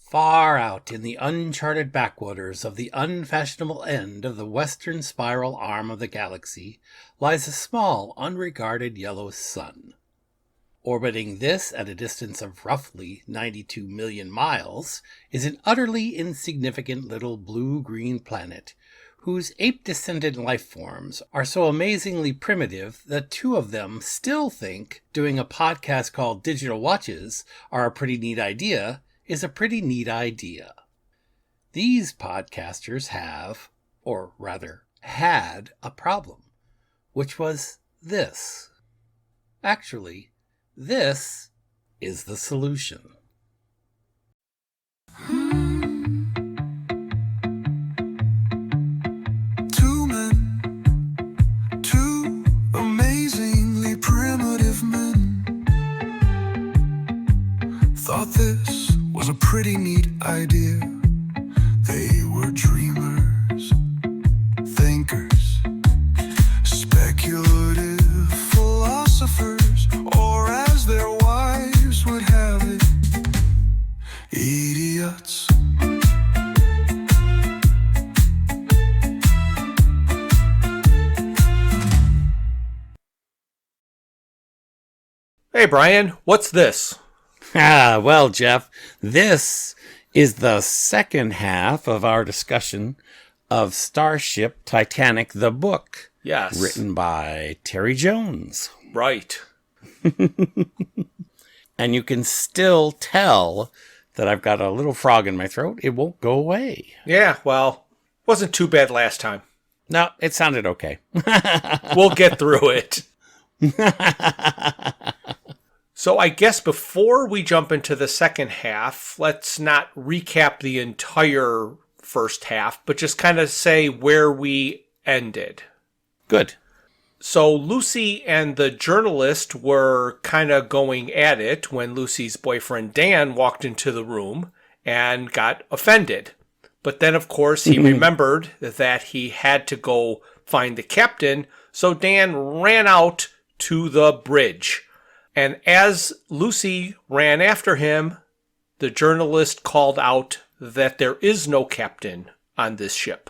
Far out in the uncharted backwaters of the unfashionable end of the western spiral arm of the galaxy lies a small, unregarded yellow sun. Orbiting this at a distance of roughly 92 million miles is an utterly insignificant little blue-green planet whose ape-descended life forms are so amazingly primitive that two of them still think doing a podcast called Digital Watches are a pretty neat idea is a pretty neat idea. These podcasters have, or rather had, a problem, which was this. Actually, this is the solution. Two men, two amazingly primitive men, thought this was a pretty neat idea. They were dreamers, thinkers, speculative philosophers, or as their wives would have it, idiots. Hey, Bryan, what's this? Well, Jeff, this is the second half of our discussion of Starship Titanic, the book. Yes. Written by Terry Jones. Right. And you can still tell that I've got a little frog in my throat. It won't go away. Yeah, well, wasn't too bad last time. No, it sounded okay. We'll get through it. So I guess before we jump into the second half, let's not recap the entire first half, but just kind of say where we ended. Good. So Lucy and the journalist were kind of going at it when Lucy's boyfriend Dan walked into the room and got offended. But then, of course, he remembered that he had to go find the captain, so Dan ran out to the bridge. And as Lucy ran after him, the journalist called out that there is no captain on this ship.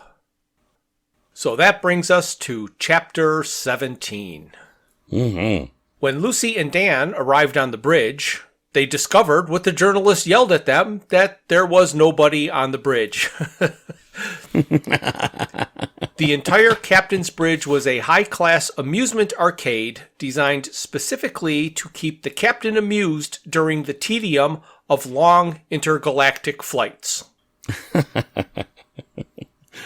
So that brings us to chapter 17. Mm-hmm. When Lucy and Dan arrived on the bridge, they discovered what the journalist yelled at them, that there was nobody on the bridge. The entire Captain's Bridge was a high-class amusement arcade designed specifically to keep the captain amused during the tedium of long intergalactic flights.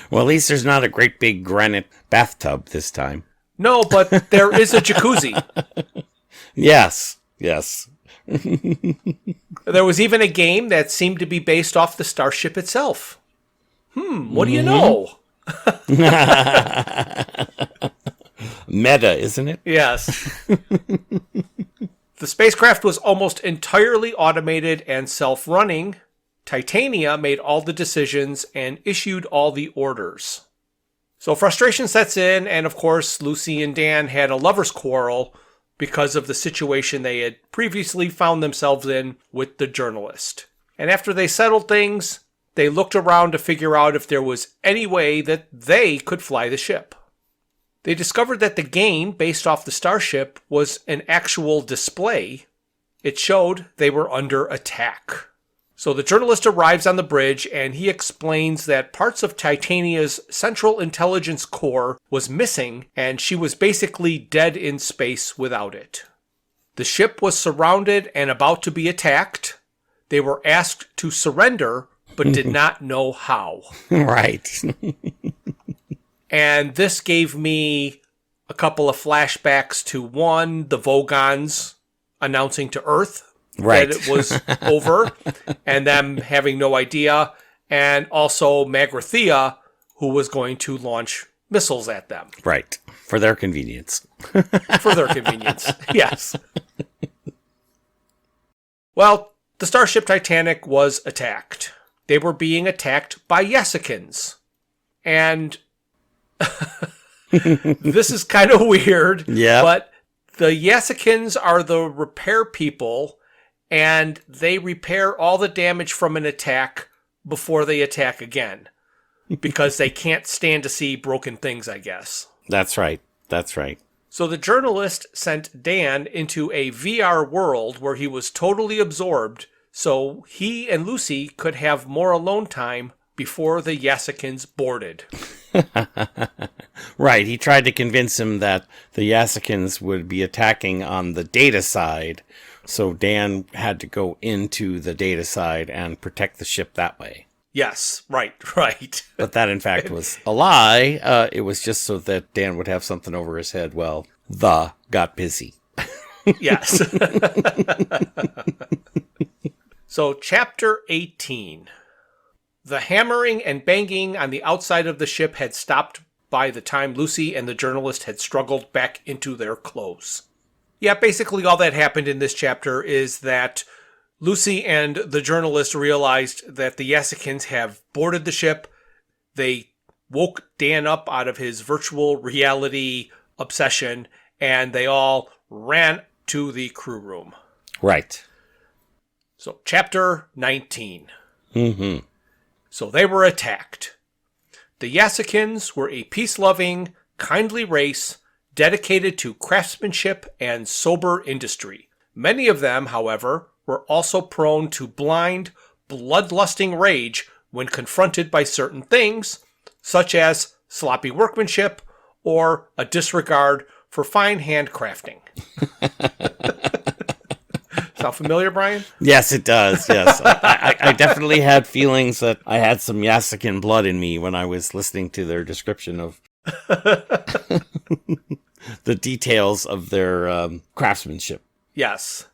Well, at least there's not a great big granite bathtub this time. No, but there is a jacuzzi. Yes. There was even a game that seemed to be based off the starship itself. What do you know? Meta, isn't it? Yes. The spacecraft was almost entirely automated and self-running. Titania made all the decisions and issued all the orders. So frustration sets in, and of course, Lucy and Dan had a lover's quarrel because of the situation they had previously found themselves in with the journalist. And after they settled things, they looked around to figure out if there was any way that they could fly the ship. They discovered that the game, based off the starship, was an actual display. It showed they were under attack. So the journalist arrives on the bridge and he explains that parts of Titania's central intelligence core was missing and she was basically dead in space without it. The ship was surrounded and about to be attacked. They were asked to surrender, but did not know how. Right. And this gave me a couple of flashbacks to one, the Vogons announcing to Earth Right. that it was over, and them having no idea, and also Magrathea, who was going to launch missiles at them. Right. For their convenience. For their convenience, yes. Well, the Starship Titanic was attacked. They were being attacked by Yesicans. And this is kind of weird, yeah. But the Yesicans are the repair people, and they repair all the damage from an attack before they attack again. Because they can't stand to see broken things, I guess. That's right. That's right. So the journalist sent Dan into a VR world where he was totally absorbed so he and Lucy could have more alone time before the Yasekins boarded. Right. He tried to convince him that the Yasekins would be attacking on the data side, so Dan had to go into the data side and protect the ship that way. Yes, right. But that, in fact, was a lie. It was just so that Dan would have something over his head while the got busy. Yes. So, Chapter 18. The hammering and banging on the outside of the ship had stopped by the time Lucy and the journalist had struggled back into their clothes. Yeah, basically all that happened in this chapter is that Lucy and the journalist realized that the Yasekins have boarded the ship. They woke Dan up out of his virtual reality obsession, and they all ran to the crew room. Right. So, Chapter 19. Mm-hmm. So they were attacked. The Yasekins were a peace-loving, kindly race dedicated to craftsmanship and sober industry. Many of them, however, were also prone to blind, bloodlusting rage when confronted by certain things, such as sloppy workmanship or a disregard for fine handcrafting. Sound familiar, Brian? Yes, it does. Yes. I definitely had feelings that I had some Yasekin blood in me when I was listening to their description of the details of their craftsmanship. Yes.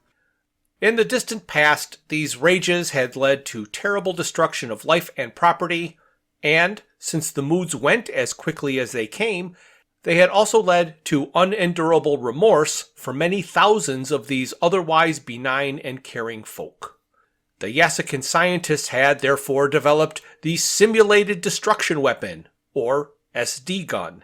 In the distant past, these rages had led to terrible destruction of life and property, and, since the moods went as quickly as they came, they had also led to unendurable remorse for many thousands of these otherwise benign and caring folk. The Yasekin scientists had therefore developed the Simulated Destruction Weapon, or SD gun.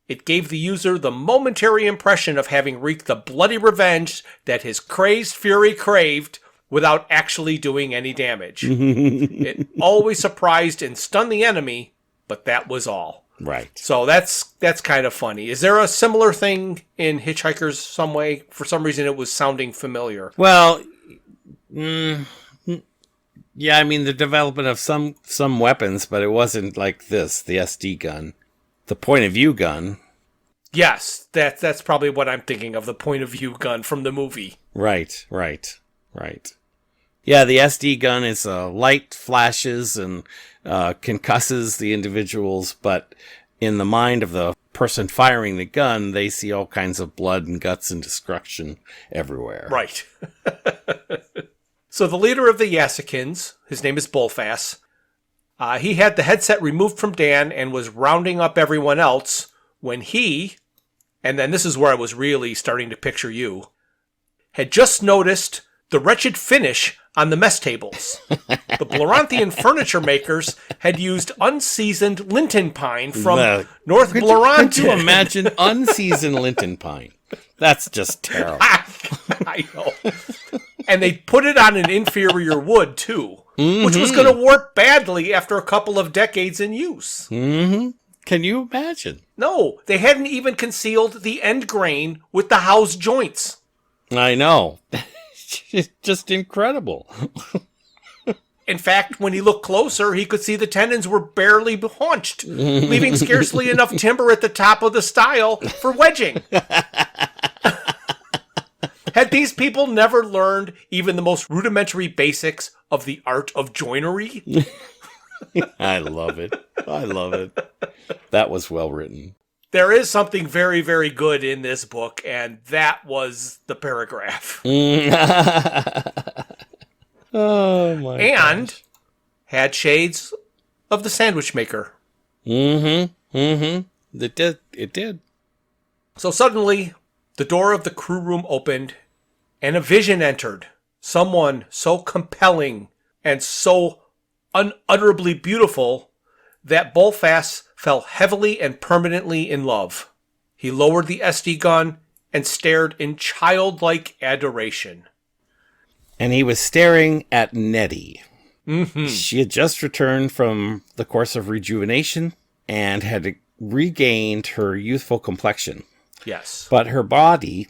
It gave the user the momentary impression of having wreaked the bloody revenge that his crazed fury craved without actually doing any damage. It always surprised and stunned the enemy, but that was all. Right. So that's kind of funny. Is there a similar thing in Hitchhikers some way? For some reason it was sounding familiar. Well, yeah, I mean the development of some weapons, but it wasn't like this, the SD gun. The point of view gun. Yes, that's probably what I'm thinking of, the point of view gun from the movie. Right. Yeah, the SD gun is light flashes and concusses the individuals, but in the mind of the person firing the gun, they see all kinds of blood and guts and destruction everywhere. Right. So the leader of the Yasekins, his name is Bullfass, he had the headset removed from Dan and was rounding up everyone else when he, and then this is where I was really starting to picture you, had just noticed the wretched finish on the mess tables. The Bloranthian furniture makers had used unseasoned Linton pine from North Blorantin. Could you imagine unseasoned Linton pine? That's just terrible. I know. And they put it on an inferior wood, too, which was Mm-hmm. going to warp badly after a couple of decades in use. Mm-hmm. Can you imagine? No, they hadn't even concealed the end grain with the house joints. I know. It's just incredible. In fact, when he looked closer, he could see the tendons were barely haunched, leaving scarcely enough timber at the top of the stile for wedging. Had these people never learned even the most rudimentary basics of the art of joinery? I love it. That was well written. There is something very, very good in this book, and that was the paragraph. Oh, my And gosh. had shades of the sandwich maker. It did. So suddenly, the door of the crew room opened, and a vision entered. Someone so compelling and so unutterably beautiful that Bullfass fell heavily and permanently in love. He lowered the SD gun and stared in childlike adoration. And he was staring at Nettie. Mm-hmm. She had just returned from the course of rejuvenation and had regained her youthful complexion. Yes. But her body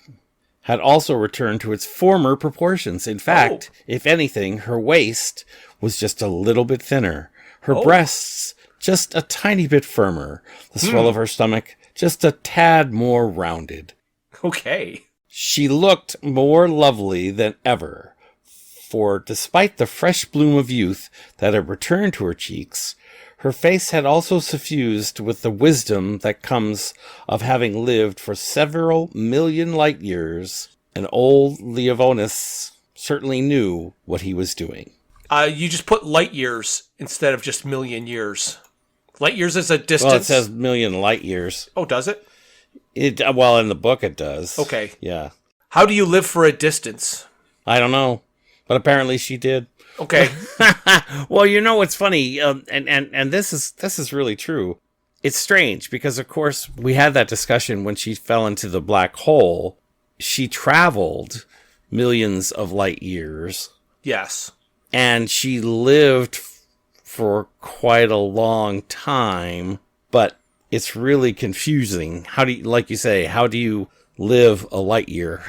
had also returned to its former proportions. In fact, if anything, her waist was just a little bit thinner. Her breasts just a tiny bit firmer. The swell of her stomach just a tad more rounded. Okay. She looked more lovely than ever, for despite the fresh bloom of youth that had returned to her cheeks, her face had also suffused with the wisdom that comes of having lived for several million light years, and old Leavonis certainly knew what he was doing. You just put light years instead of just million years. Light years is a distance. Well, it says million light years. Oh, does it? Well, in the book it does. Okay. Yeah. How do you live for a distance? I don't know, but apparently she did. Okay. Well, you know what's funny, and this is really true. It's strange because, of course, we had that discussion when she fell into the black hole. She traveled millions of light years. Yes. And she lived for quite a long time, but it's really confusing. How do you, like you say, how do you live a light year?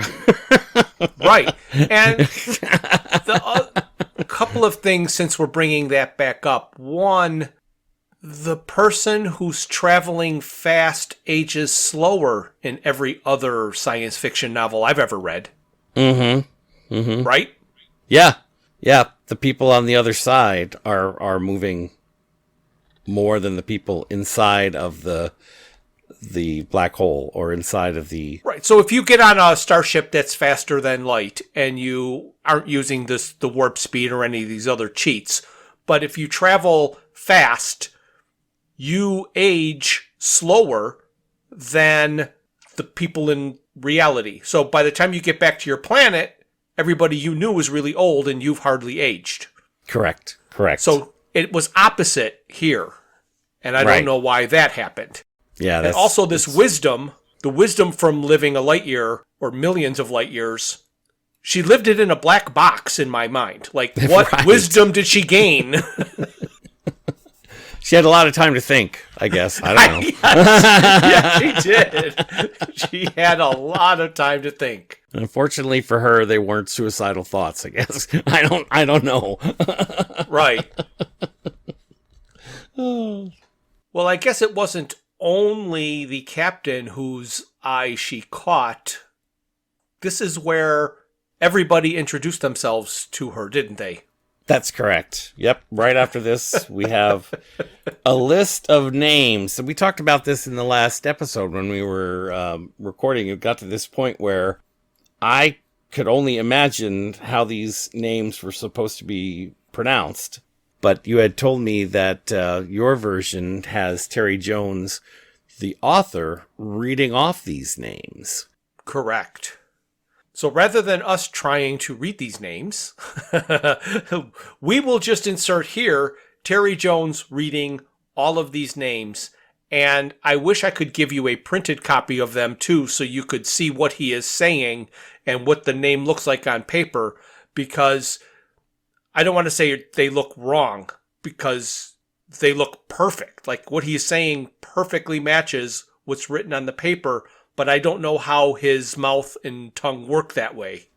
Right. And a couple of things since we're bringing that back up. One, the person who's traveling fast ages slower in every other science fiction novel I've ever read. Mm-hmm. Mm-hmm. Right? Yeah. Yeah. The people on the other side are moving more than the people inside of the black hole or inside of the... Right. So if you get on a starship that's faster than light and you aren't using the warp speed or any of these other cheats, but if you travel fast, you age slower than the people in reality. So by the time you get back to your planet, everybody you knew was really old and you've hardly aged. Correct. So it was opposite here. And I don't know why that happened. Yeah. And also this wisdom, the wisdom from living a light year or millions of light years, she lived it in a black box in my mind. Like, what wisdom did she gain? She had a lot of time to think, I guess. I don't know. Yeah, she did. She had a lot of time to think. Unfortunately for her, they weren't suicidal thoughts, I guess. I don't know. Right. Well, I guess it wasn't only the captain whose eye she caught. This is where everybody introduced themselves to her, didn't they? That's correct. Yep. Right after this, we have a list of names. So we talked about this in the last episode when we were recording. It got to this point where I could only imagine how these names were supposed to be pronounced. But you had told me that your version has Terry Jones, the author, reading off these names. Correct. So rather than us trying to read these names, we will just insert here Terry Jones reading all of these names. And I wish I could give you a printed copy of them too, so you could see what he is saying and what the name looks like on paper, because I don't want to say they look wrong, because they look perfect. Like, what he's saying perfectly matches what's written on the paper, but I don't know how his mouth and tongue work that way.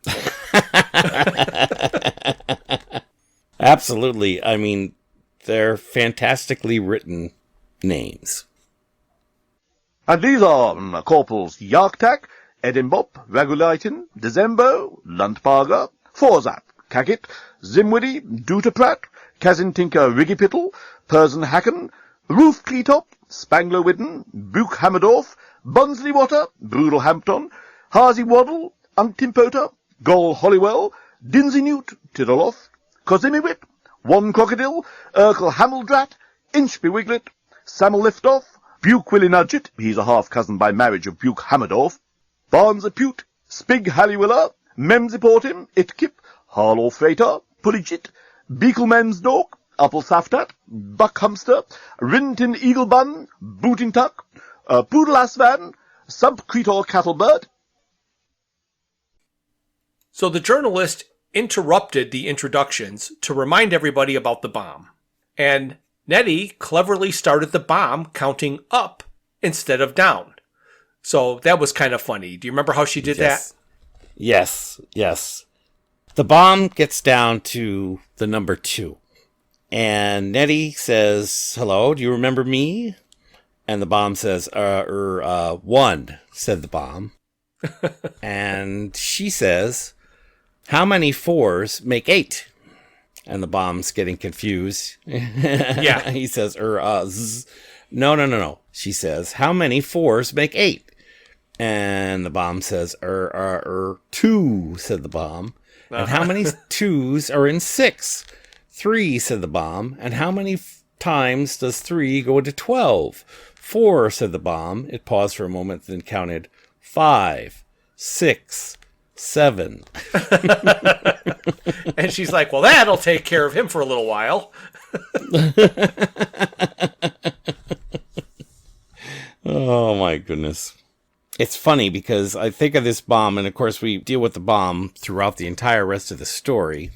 Absolutely. I mean, they're fantastically written names. And these are Corporals Yarktak, Edinbop, Ragulaitin, December, Luntpaga, Forzap, Kakit, Zimwiddy, Dutaprat, Kazintinka Rigipittle, Persian Hacken, Ruth Cleetop, Spangler Widden, Buke Hammerdorf, Bunsley Water, Brudel Hampton, Harsey Waddle, Untimpota, Gol Hollywell, Dinsey Newt, Tiddleoff, Cosimiwit, One Crocodile, Urkel Hameldrat, Inchby Wiglet, Samuel Liftoff, Buke Willie Nudgett, he's a half-cousin by marriage of Buke Hammerdorf, Barnes Pute, Spig Halliwiller, Memsy Portim, Itkip, Harlaw Freighter, Pulligit, Beakle Mensdork, Apple Saftat, Buck Humster, Rintin Eaglebun, Bootingtuck, Poodle Asvan, Sub Cretor Cattlebird. So the journalist interrupted the introductions to remind everybody about the bomb. And Nettie cleverly started the bomb counting up instead of down. So that was kind of funny. Do you remember how she did that? Yes. The bomb gets down to the number 2. And Nettie says, hello, do you remember me? And the bomb says, 1, said the bomb. And she says, how many 4s make 8? And the bomb's getting confused. Yeah. He says, no. She says, how many 4s make 8? And the bomb says, 2, said the bomb. And how many 2s are in 6? 3, said the bomb. And how many times does 3 go into 12? 4, said the bomb. It paused for a moment, then counted 5, 6, 7. And she's like, well, that'll take care of him for a little while. Oh, my goodness. It's funny because I think of this bomb, and of course we deal with the bomb throughout the entire rest of the story.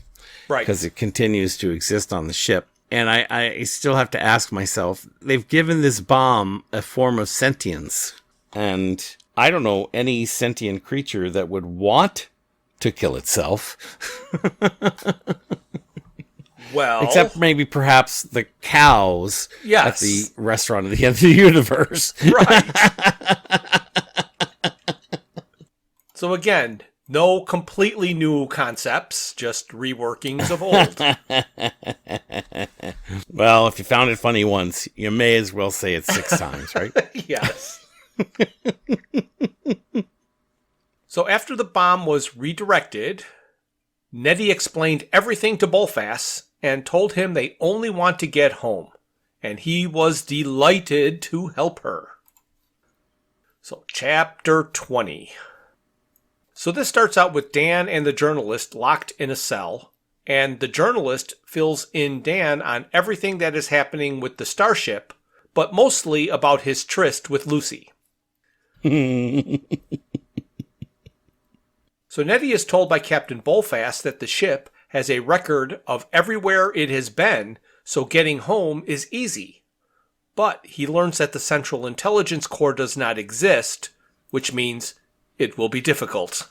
Right. Because it continues to exist on the ship. And I still have to ask myself, they've given this bomb a form of sentience. And I don't know any sentient creature that would want to kill itself. Well, except maybe perhaps the cows at the restaurant at the end of the universe. Right. So again, no completely new concepts, just reworkings of old. Well, if you found it funny once, you may as well say it 6 times, right? Yes. So after the bomb was redirected, Nettie explained everything to Bullfass and told him they only want to get home, and he was delighted to help her. So chapter 20. So this starts out with Dan and the journalist locked in a cell, and the journalist fills in Dan on everything that is happening with the starship, but mostly about his tryst with Lucy. So Nettie is told by Captain Bullfass that the ship has a record of everywhere it has been, so getting home is easy. But he learns that the Central Intelligence Corps does not exist, which means it will be difficult.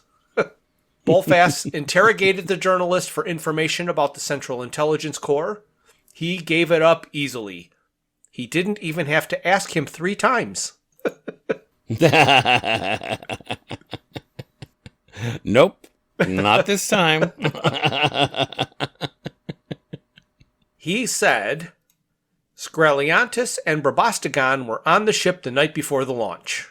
Bullfass interrogated the journalist for information about the Central Intelligence Corps. He gave it up easily. He didn't even have to ask him 3 times. Nope, not this time. He said Scraliantis and Brabastagon were on the ship the night before the launch.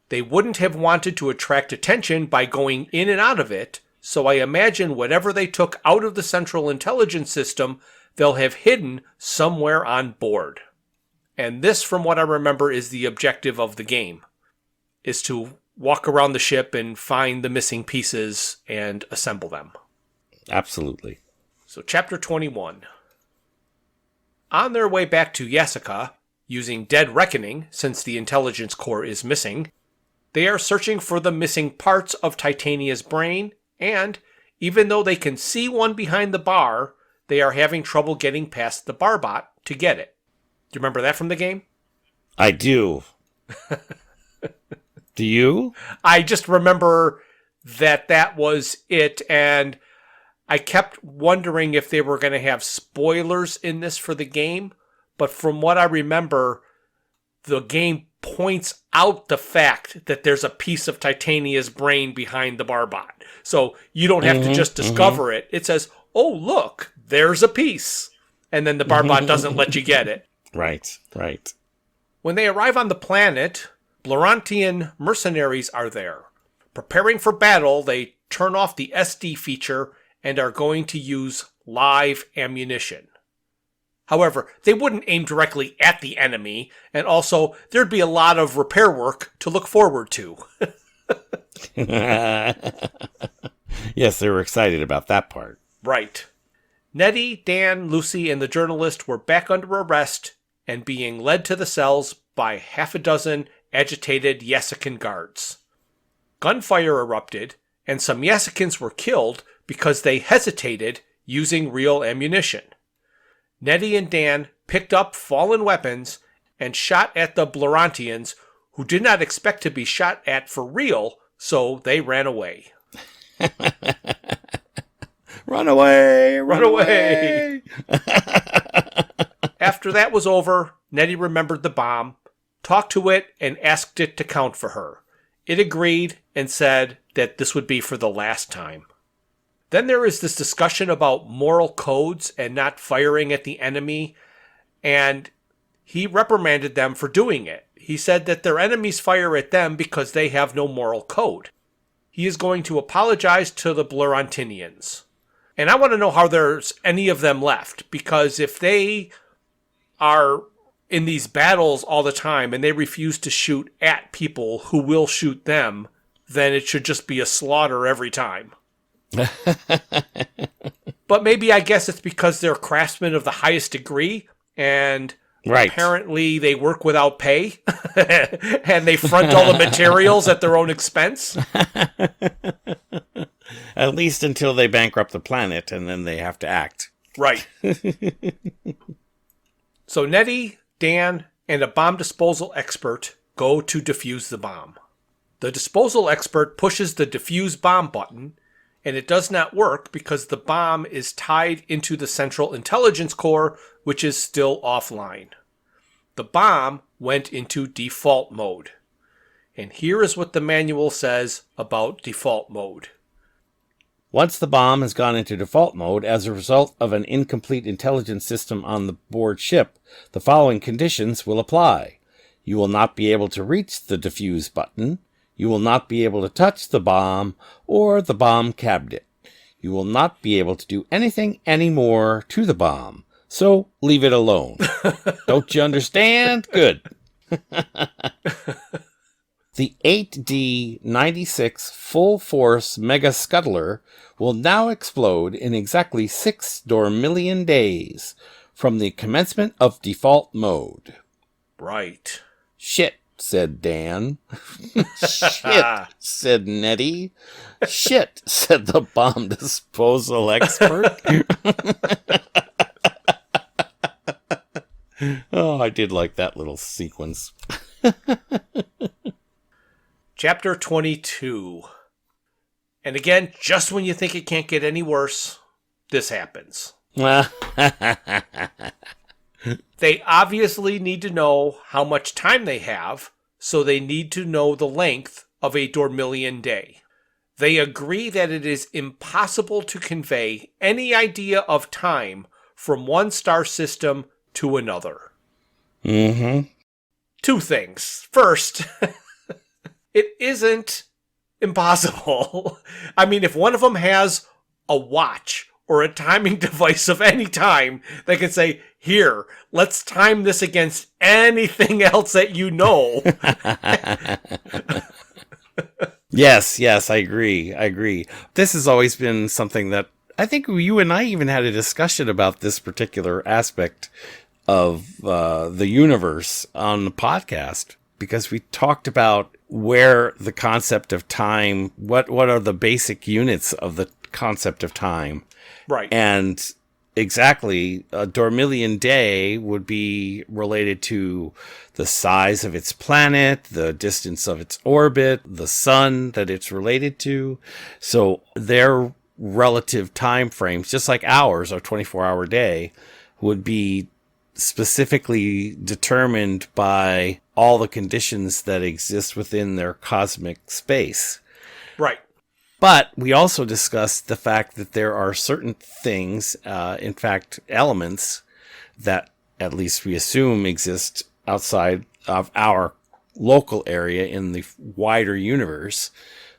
They wouldn't have wanted to attract attention by going in and out of it, so I imagine whatever they took out of the Central Intelligence System, they'll have hidden somewhere on board. And this, from what I remember, is the objective of the game, is to walk around the ship and find the missing pieces and assemble them. Absolutely. So chapter 21. On their way back to Yasica, using Dead Reckoning, since the Intelligence Corps is missing, they are searching for the missing parts of Titania's brain, and even though they can see one behind the bar, they are having trouble getting past the barbot to get it. Do you remember that from the game? I do. Do you? I just remember that was it, and I kept wondering if they were going to have spoilers in this for the game, but from what I remember, the game points out the fact that there's a piece of Titania's brain behind the barbot. So you don't have to just discover it. It says, oh, look, there's a piece. And then the barbot doesn't let you get it. Right. When they arrive on the planet, Blorantian mercenaries are there. Preparing for battle, they turn off the SD feature and are going to use live ammunition. However, they wouldn't aim directly at the enemy, and also there'd be a lot of repair work to look forward to. Yes, they were excited about that part. Right. Nettie, Dan, Lucy, and the journalist were back under arrest and being led to the cells by 6 agitated Yasican guards. Gunfire erupted, and some Yasekins were killed because they hesitated using real ammunition. Nettie and Dan picked up fallen weapons and shot at the Blorantians, who did not expect to be shot at for real, so they ran away. Run away! Run away! After that was over, Nettie remembered the bomb, talked to it, and asked it to count for her. It agreed and said that this would be for the last time. Then there is this discussion about moral codes and not firing at the enemy, and he reprimanded them for doing it. He said that their enemies fire at them because they have no moral code. He is going to apologize to the Blurantinians. And I want to know how there's any of them left, because if they are in these battles all the time and they refuse to shoot at people who will shoot them, then it should just be a slaughter every time. But maybe I guess it's because they're craftsmen of the highest degree, and apparently they work without pay, and they front all the materials at their own expense. At least until they bankrupt the planet, and then they have to act. Right. So Nettie, Dan, and a bomb disposal expert go to defuse the bomb. The disposal expert pushes the defuse bomb button, and it does not work because the bomb is tied into the Central Intelligence Core, which is still offline. The bomb went into default mode. And here is what the manual says about default mode. Once the bomb has gone into default mode as a result of an incomplete intelligence system on the board ship, the following conditions will apply. You will not be able to reach the defuse button. You will not be able to touch the bomb or the bomb cabinet. You will not be able to do anything anymore to the bomb. So leave it alone. Don't you understand? Good. The 8D-96 full-force Mega Scuttler will now explode in exactly 6 Dormillion days from the commencement of default mode. Right. Shit, said Dan. Shit, said Nettie. Shit, said the bomb disposal expert. Oh, I did like that little sequence. Chapter 22. And again, just when you think it can't get any worse, this happens. They obviously need to know how much time they have, so they need to know the length of a Dormillion day. They agree that it is impossible to convey any idea of time from one star system to another. Mm-hmm. 2 things. First, it isn't impossible. I mean, if one of them has a watch or a timing device of any time, they can say, here, let's time this against anything else that you know. Yes, I agree. This has always been something that I think you and I even had a discussion about this particular aspect of the universe on the podcast, because we talked about where the concept of time, what are the basic units of the concept of time. Right. And exactly, a Dormillion day would be related to the size of its planet, the distance of its orbit, the sun that it's related to. So their relative time frames, just like ours, our 24-hour day, would be specifically determined by all the conditions that exist within their cosmic space. Right. But we also discussed the fact that there are certain things, in fact, elements that at least we assume exist outside of our local area in the wider universe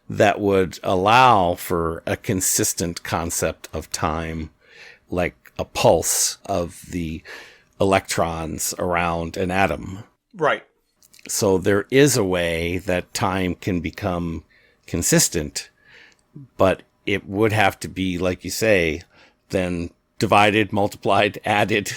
that would allow for a consistent concept of time, like a pulse of the electrons around an atom. Right. So there is a way that time can become consistent, but it would have to be, like you say, then divided, multiplied, added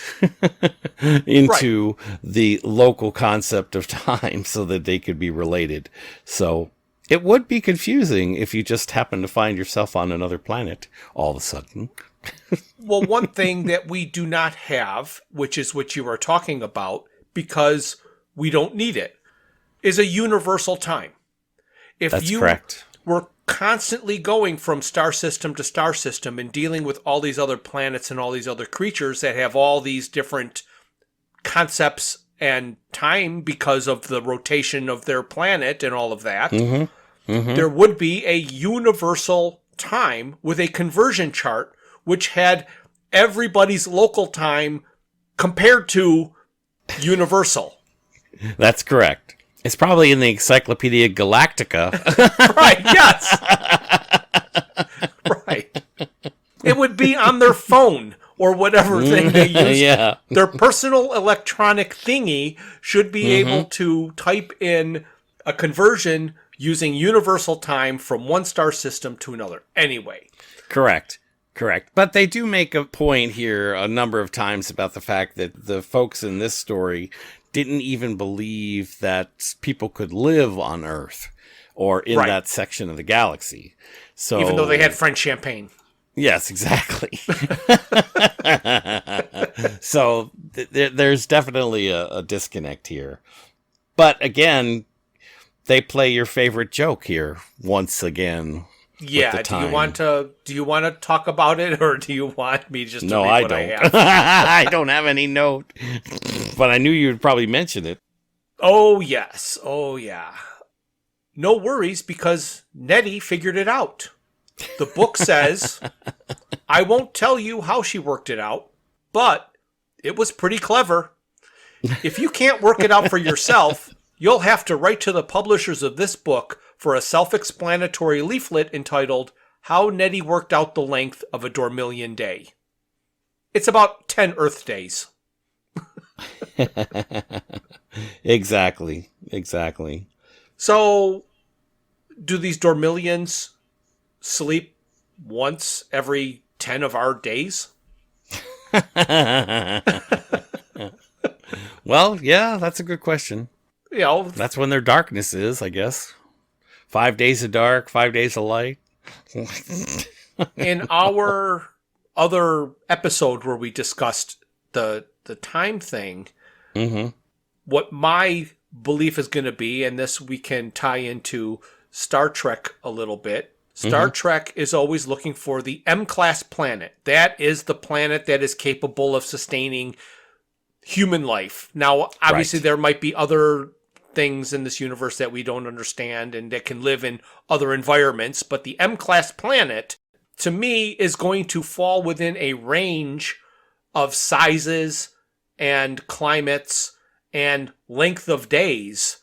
into the local concept of time so that they could be related. So It would be confusing if you just happen to find yourself on another planet all of a sudden. Well, one thing that we do not have, which is what you are talking about, because we don't need it, is a universal time. If That's you correct. were constantly going from star system to star system and dealing with all these other planets and all these other creatures that have all these different concepts and time because of the rotation of their planet and all of that, there would be a universal time with a conversion chart which had everybody's local time compared to universal. That's correct. It's probably in the Encyclopedia Galactica. Right, yes. Right. It would be on their phone or whatever thing they use. Yeah. Their personal electronic thingy should be able to type in a conversion using universal time from one star system to another. Anyway. Correct. But they do make a point here a number of times about the fact that the folks in this story didn't even believe that people could live on Earth or in that section of the galaxy. So even though they had French champagne. Yes, exactly. So there's definitely a disconnect here. But again, they play your favorite joke here once again. Yeah, do you want to talk about it, or do you want me just to No, read I what don't. I have? I don't have any note. But I knew you would probably mention it. Oh, yes. Oh, yeah. No worries, because Nettie figured it out. The book says, I won't tell you how she worked it out, but it was pretty clever. If you can't work it out for yourself, you'll have to write to the publishers of this book for a self-explanatory leaflet entitled How Nettie Worked Out the Length of a Dormillion Day. It's about 10 Earth days. Exactly. So, do these Dormillions sleep once every 10 of our days? Well, yeah, that's a good question. You know, That's when their darkness is, I guess. 5 days of dark, 5 days of light. in our other episode where we discussed the time thing, what my belief is going to be, and this we can tie into Star Trek a little bit. Star Trek is always looking for the M-class planet. That is the planet that is capable of sustaining human life. Now, obviously, there might be other things in this universe that we don't understand and that can live in other environments, but the M-class planet, to me, is going to fall within a range of sizes and climates and length of days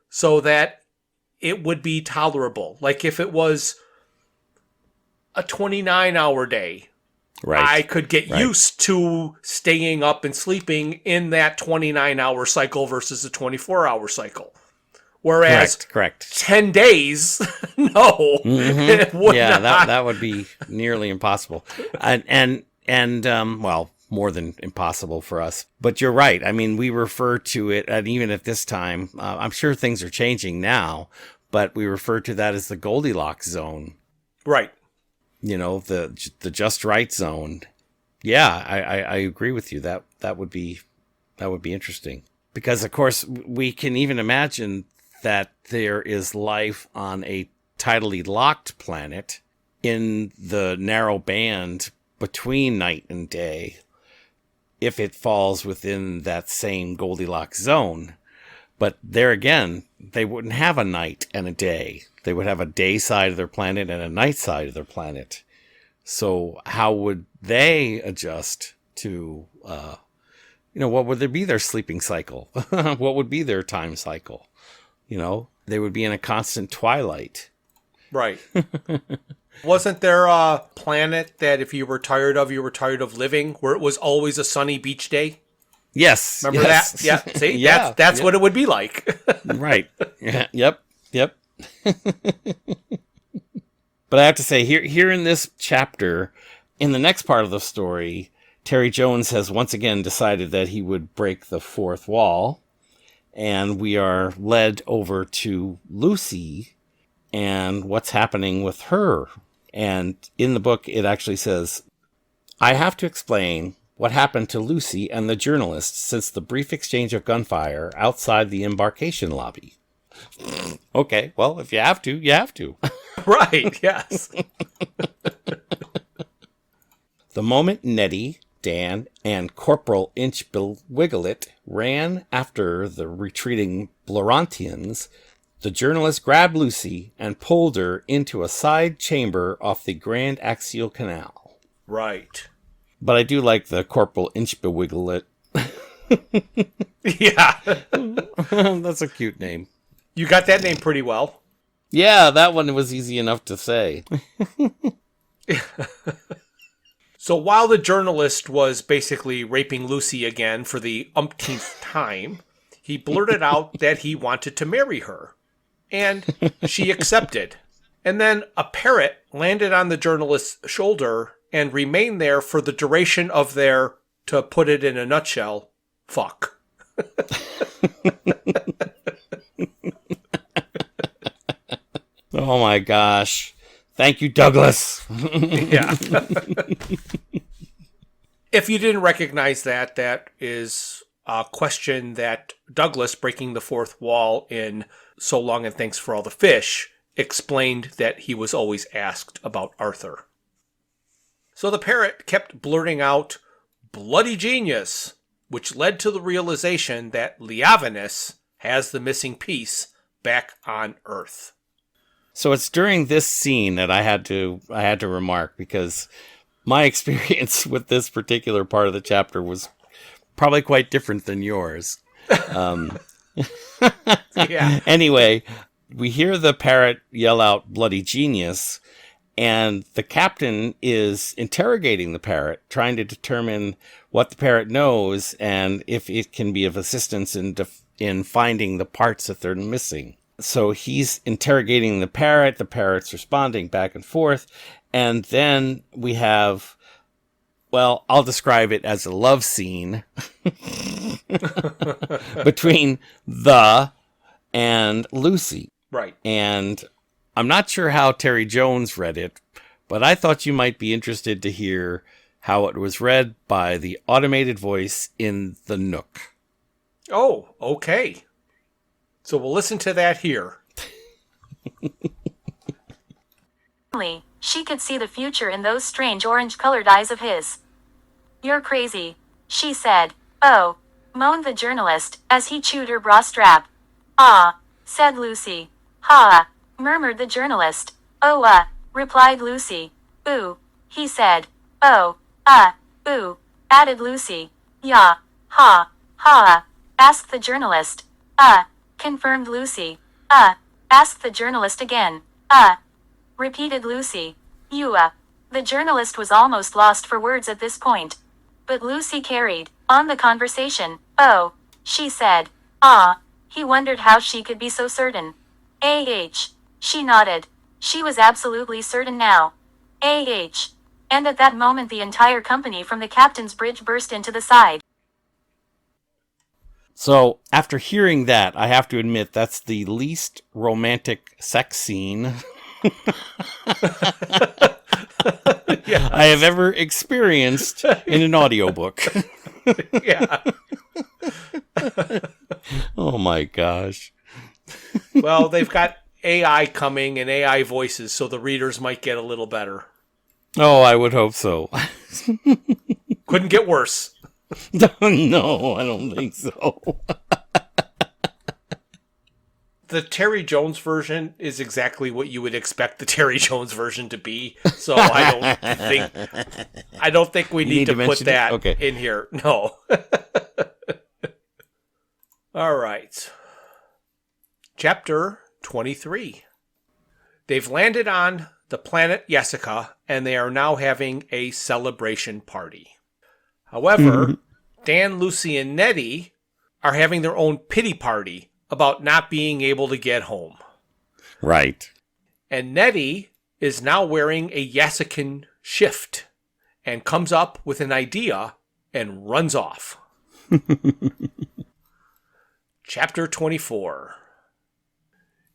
so that it would be tolerable. Like if it was a 29-hour day, I could get used to staying up and sleeping in that 29-hour cycle versus a 24-hour cycle. Whereas Correct. 10 days, no, it would not. that would be nearly impossible. And well, more than impossible for us. But you're right. I mean, we refer to it, and even at this time, I'm sure things are changing now, but we refer to that as the Goldilocks zone. Right. You know, the just right zone. Yeah, I agree with you. That would be interesting. Because, of course, we can even imagine that there is life on a tidally locked planet in the narrow band between night and day if it falls within that same Goldilocks zone. But there again, they wouldn't have a night and a day. They would have a day side of their planet and a night side of their planet. So how would they adjust to, what would there be their sleeping cycle? What would be their time cycle? You know, they would be in a constant twilight. Right. Wasn't there a planet that if you were tired of living, where it was always a sunny beach day? Yes. Remember that? Yeah. See, Yeah, that's what it would be like. Right. Yeah. Yep. But I have to say, here in this chapter, in the next part of the story, Terry Jones has once again decided that he would break the fourth wall. And we are led over to Lucy and what's happening with her. And in the book, it actually says, I have to explain what happened to Lucy and the journalist since the brief exchange of gunfire outside the embarkation lobby. Okay, well, if you have to, you have to. Right, yes. The moment Nettie, Dan, and Corporal Inchbill Wigglett ran after the retreating Blorantians, the journalist grabbed Lucy and pulled her into a side chamber off the Grand Axial Canal. Right. But I do like the Corporal Inchbill Wigglett. Yeah. That's a cute name. You got that name pretty well. Yeah, that one was easy enough to say. So while the journalist was basically raping Lucy again for the umpteenth time, he blurted out that he wanted to marry her. And she accepted. And then a parrot landed on the journalist's shoulder and remained there for the duration of their, to put it in a nutshell, fuck. Oh my gosh. Thank you, Douglas. Yeah. If you didn't recognize that, that is a question that Douglas, breaking the fourth wall in So Long and Thanks for All the Fish, explained that he was always asked about Arthur. So the parrot kept blurting out, bloody genius, which led to the realization that Leavenus has the missing piece back on Earth. So it's during this scene that I had to remark, because my experience with this particular part of the chapter was probably quite different than yours. Yeah. Anyway, we hear the parrot yell out bloody genius, and the captain is interrogating the parrot, trying to determine what the parrot knows and if it can be of assistance in finding the parts that they're missing. So he's interrogating the parrot's responding back and forth, and then we have, well, I'll describe it as a love scene between the and Lucy. Right. And I'm not sure how Terry Jones read it, but I thought you might be interested to hear how it was read by the automated voice in the Nook. Oh, okay. So we'll listen to that here. She could see the future in those strange orange-colored eyes of his. You're crazy, she said. Oh, moaned the journalist, as he chewed her bra strap. Ah, said Lucy. Ha, murmured the journalist. Oh, replied Lucy. Ooh, he said. Oh, ooh, added Lucy. Ya, ha, asked the journalist. Confirmed Lucy. Asked the journalist again. Repeated Lucy. You, The journalist was almost lost for words at this point. But Lucy carried on the conversation. Oh, she said. He wondered how she could be so certain. She nodded. She was absolutely certain now. And at that moment the entire company from the captain's bridge burst into the side. So, after hearing that, I have to admit that's the least romantic sex scene Yeah. I have ever experienced in an audiobook. Yeah. Oh my gosh. Well, they've got AI coming and AI voices, so the readers might get a little better. Oh, I would hope so. Couldn't get worse. No, I don't think so. The Terry Jones version is exactly what you would expect the Terry Jones version to be. So I don't think we need to put that in here. No. All right. Chapter 23. They've landed on the planet Jessica, and they are now having a celebration party. However, Dan, Lucy, and Nettie are having their own pity party about not being able to get home. Right. And Nettie is now wearing a Yassican shift and comes up with an idea and runs off. Chapter 24.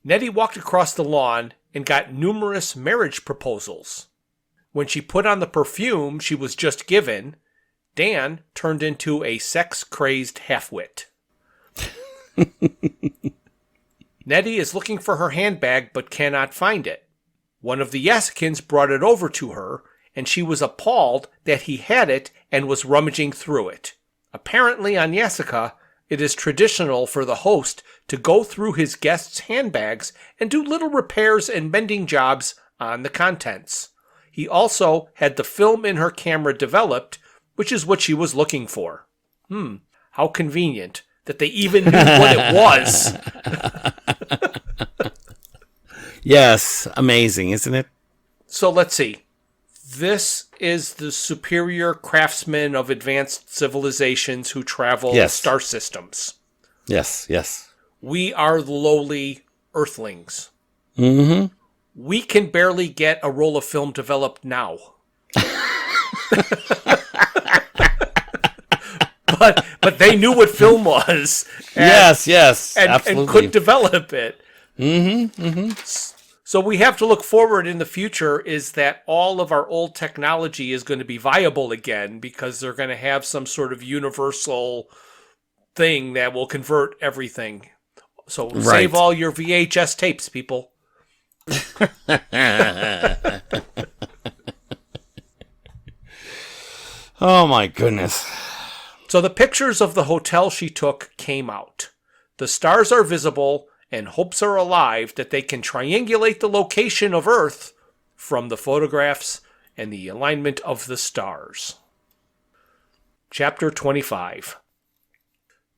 Nettie walked across the lawn and got numerous marriage proposals. When she put on the perfume she was just given, Dan turned into a sex-crazed half-wit. Nettie is looking for her handbag but cannot find it. One of the Yasikins brought it over to her, and she was appalled that he had it and was rummaging through it. Apparently on Yasika, it is traditional for the host to go through his guests' handbags and do little repairs and mending jobs on the contents. He also had the film in her camera developed, which is what she was looking for. How convenient that they even knew what it was. Yes, amazing, isn't it? So let's see. This is the superior craftsmen of advanced civilizations who travel star systems. Yes, yes. We are the lowly earthlings. Mm-hmm. We can barely get a roll of film developed now. But they knew what film was. Yes, absolutely. And could develop it. Mm-hmm, mm-hmm. So we have to look forward in the future is that all of our old technology is going to be viable again because they're going to have some sort of universal thing that will convert everything. So save all your VHS tapes, people. Oh my goodness. So the pictures of the hotel she took came out. The stars are visible and hopes are alive that they can triangulate the location of Earth from the photographs and the alignment of the stars. Chapter 25.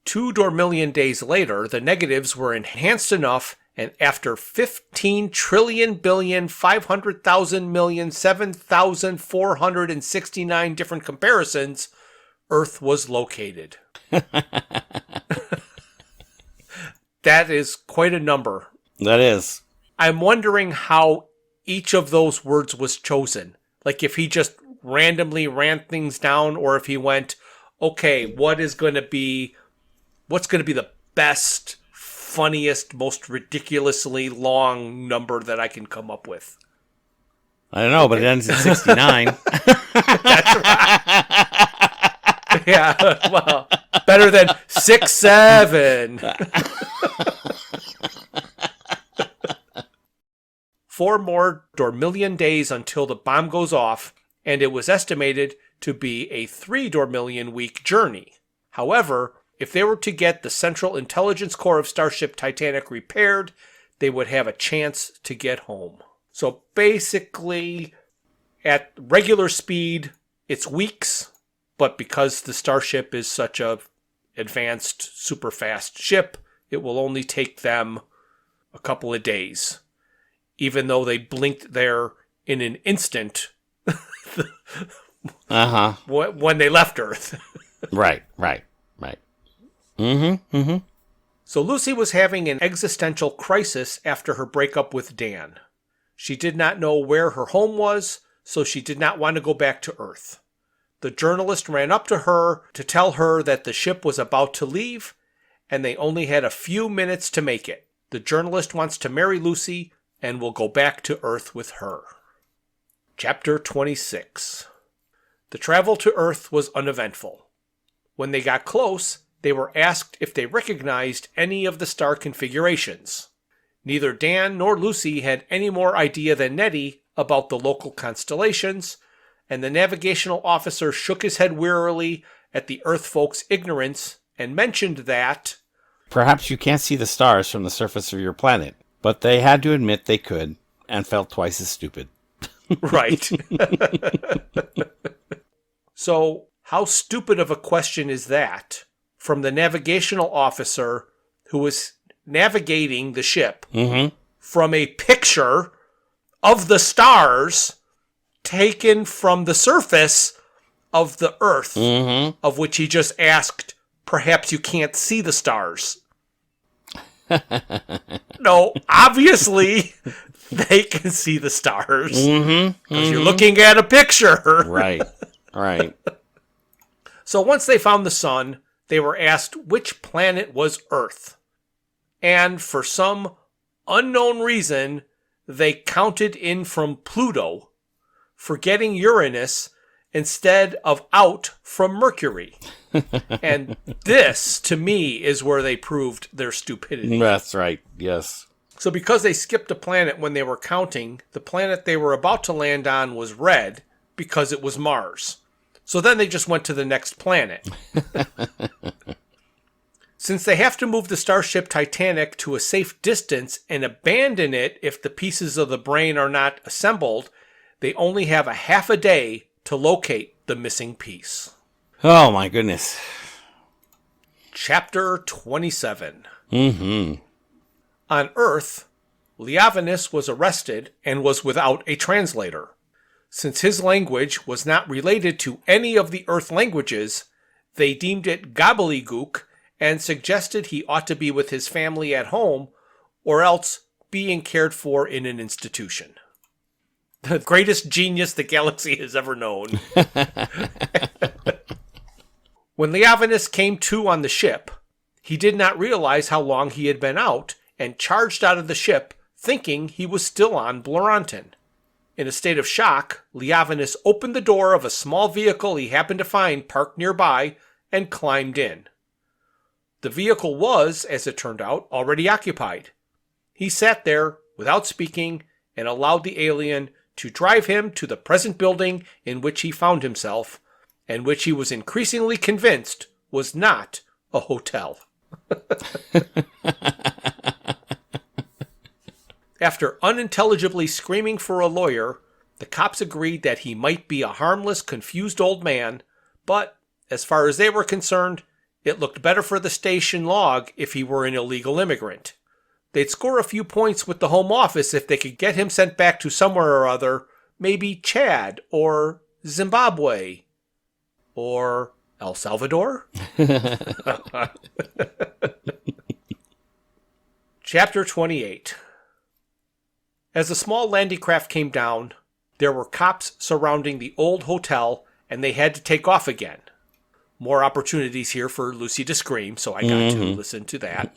2 Dormillion days later, the negatives were enhanced enough, and after 15 trillion billion 500,000 million 7,469 different comparisons, Earth was located. That is quite a number. That is. I'm wondering how each of those words was chosen. Like if he just randomly ran things down or if he went, okay, what's going to be the best, funniest, most ridiculously long number that I can come up with? I don't know, but it ends in 69. That's right. Yeah, well, better than 67. 4 more Dormillion days until the bomb goes off, and it was estimated to be a 3 Dormillion week journey. However, if they were to get the Central Intelligence Core of Starship Titanic repaired, they would have a chance to get home. So basically, at regular speed, it's weeks, but because the Starship is such a advanced, super fast ship, it will only take them a couple of days. Even though they blinked there in an instant when they left Earth. Right. Mm-hmm. So Lucy was having an existential crisis after her breakup with Dan. She did not know where her home was, so she did not want to go back to Earth. The journalist ran up to her to tell her that the ship was about to leave, and they only had a few minutes to make it. The journalist wants to marry Lucy and will go back to Earth with her. Chapter 26. The travel to Earth was uneventful. When they got close, they were asked if they recognized any of the star configurations. Neither Dan nor Lucy had any more idea than Nettie about the local constellations, and the navigational officer shook his head wearily at the Earth folks' ignorance and mentioned that, "Perhaps you can't see the stars from the surface of your planet," but they had to admit they could, and felt twice as stupid. Right. So, how stupid of a question is that from the navigational officer who was navigating the ship from a picture of the stars taken from the surface of the Earth, of which he just asked, perhaps you can't see the stars. No, obviously they can see the stars because you're looking at a picture. Right. So once they found the sun, they were asked which planet was Earth. And for some unknown reason, they counted in from Pluto, forgetting Uranus instead of out from Mercury. And this, to me, is where they proved their stupidity. That's right, yes. So because they skipped a planet when they were counting, the planet they were about to land on was red because it was Mars. So then they just went to the next planet. Since they have to move the Starship Titanic to a safe distance and abandon it if the pieces of the brain are not assembled, they only have a half a day to locate the missing piece. Oh, my goodness. Chapter 27. Mm-hmm. On Earth, Leavinus was arrested and was without a translator. Since his language was not related to any of the Earth languages, they deemed it gobbledygook and suggested he ought to be with his family at home or else being cared for in an institution. The greatest genius the galaxy has ever known. When Leavinus came to on the ship, he did not realize how long he had been out and charged out of the ship thinking he was still on Bloranton. In a state of shock, Leavinus opened the door of a small vehicle he happened to find parked nearby and climbed in. The vehicle was, as it turned out, already occupied. He sat there without speaking and allowed the alien to drive him to the present building in which he found himself, and which he was increasingly convinced was not a hotel. After unintelligibly screaming for a lawyer, the cops agreed that he might be a harmless, confused old man, but as far as they were concerned, it looked better for the station log if he were an illegal immigrant. They'd score a few points with the Home Office if they could get him sent back to somewhere or other, maybe Chad or Zimbabwe or El Salvador. Chapter 28. As the small landing craft came down, there were cops surrounding the old hotel, and they had to take off again. More opportunities here for Lucy to scream, so I got to listen to that.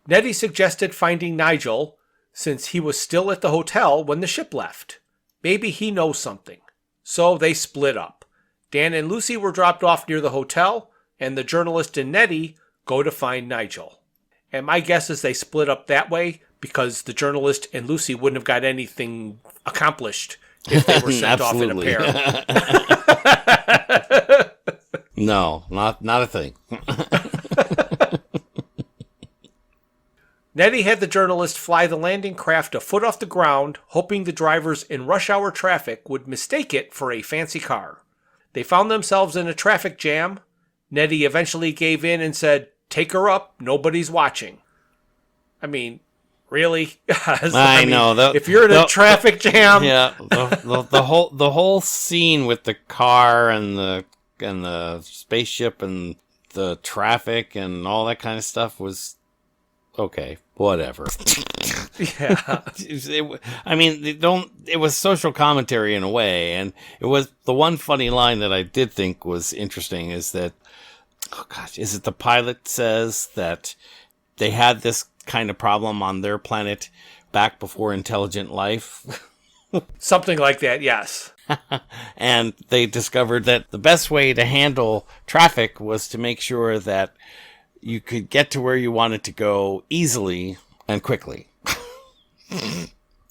Nettie suggested finding Nigel, since he was still at the hotel when the ship left. Maybe he knows something. So they split up. Dan and Lucy were dropped off near the hotel, and the journalist and Nettie go to find Nigel. And my guess is they split up that way because the journalist and Lucy wouldn't have got anything accomplished if they were sent off in a pair. No, not a thing. Nettie had the journalist fly the landing craft a foot off the ground, hoping the drivers in rush hour traffic would mistake it for a fancy car. They found themselves in a traffic jam. Nettie eventually gave in and said, "Take her up, nobody's watching." I mean, really? I mean, know. If you're in a traffic jam... Yeah, the whole scene with the car and the spaceship and the traffic and all that kind of stuff was... Okay, whatever. Yeah. It was social commentary in a way, and it was the one funny line that I did think was interesting is that, is it the pilot says that they had this kind of problem on their planet back before intelligent life? Something like that, yes. And they discovered that the best way to handle traffic was to make sure that you could get to where you wanted to go easily and quickly.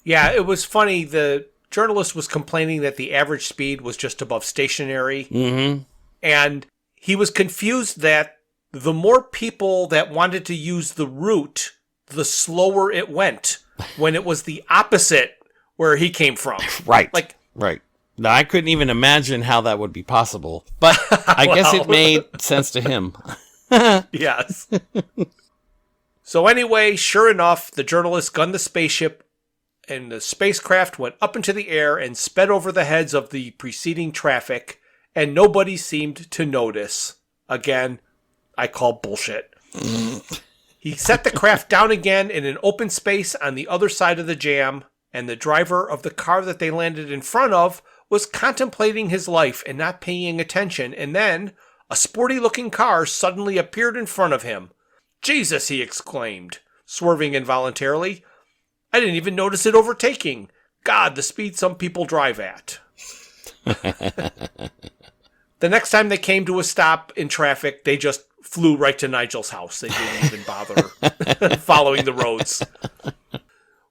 Yeah, it was funny. The journalist was complaining that the average speed was just above stationary. Mm-hmm. And he was confused that the more people that wanted to use the route, the slower it went when it was the opposite where he came from. Right. Right. Now, I couldn't even imagine how that would be possible, but I guess it made sense to him. Yes. So anyway, sure enough, the journalist gunned the spaceship and the spacecraft went up into the air and sped over the heads of the preceding traffic, and nobody seemed to notice. Again, I call bullshit. He set the craft down again in an open space on the other side of the jam, and the driver of the car that they landed in front of was contemplating his life and not paying attention, and then a sporty-looking car suddenly appeared in front of him. "Jesus!" he exclaimed. swerving involuntarily. I didn't even notice it overtaking. God, the speed some people drive at. The next time they came to a stop in traffic, they just flew right to Nigel's house. They didn't even bother following the roads.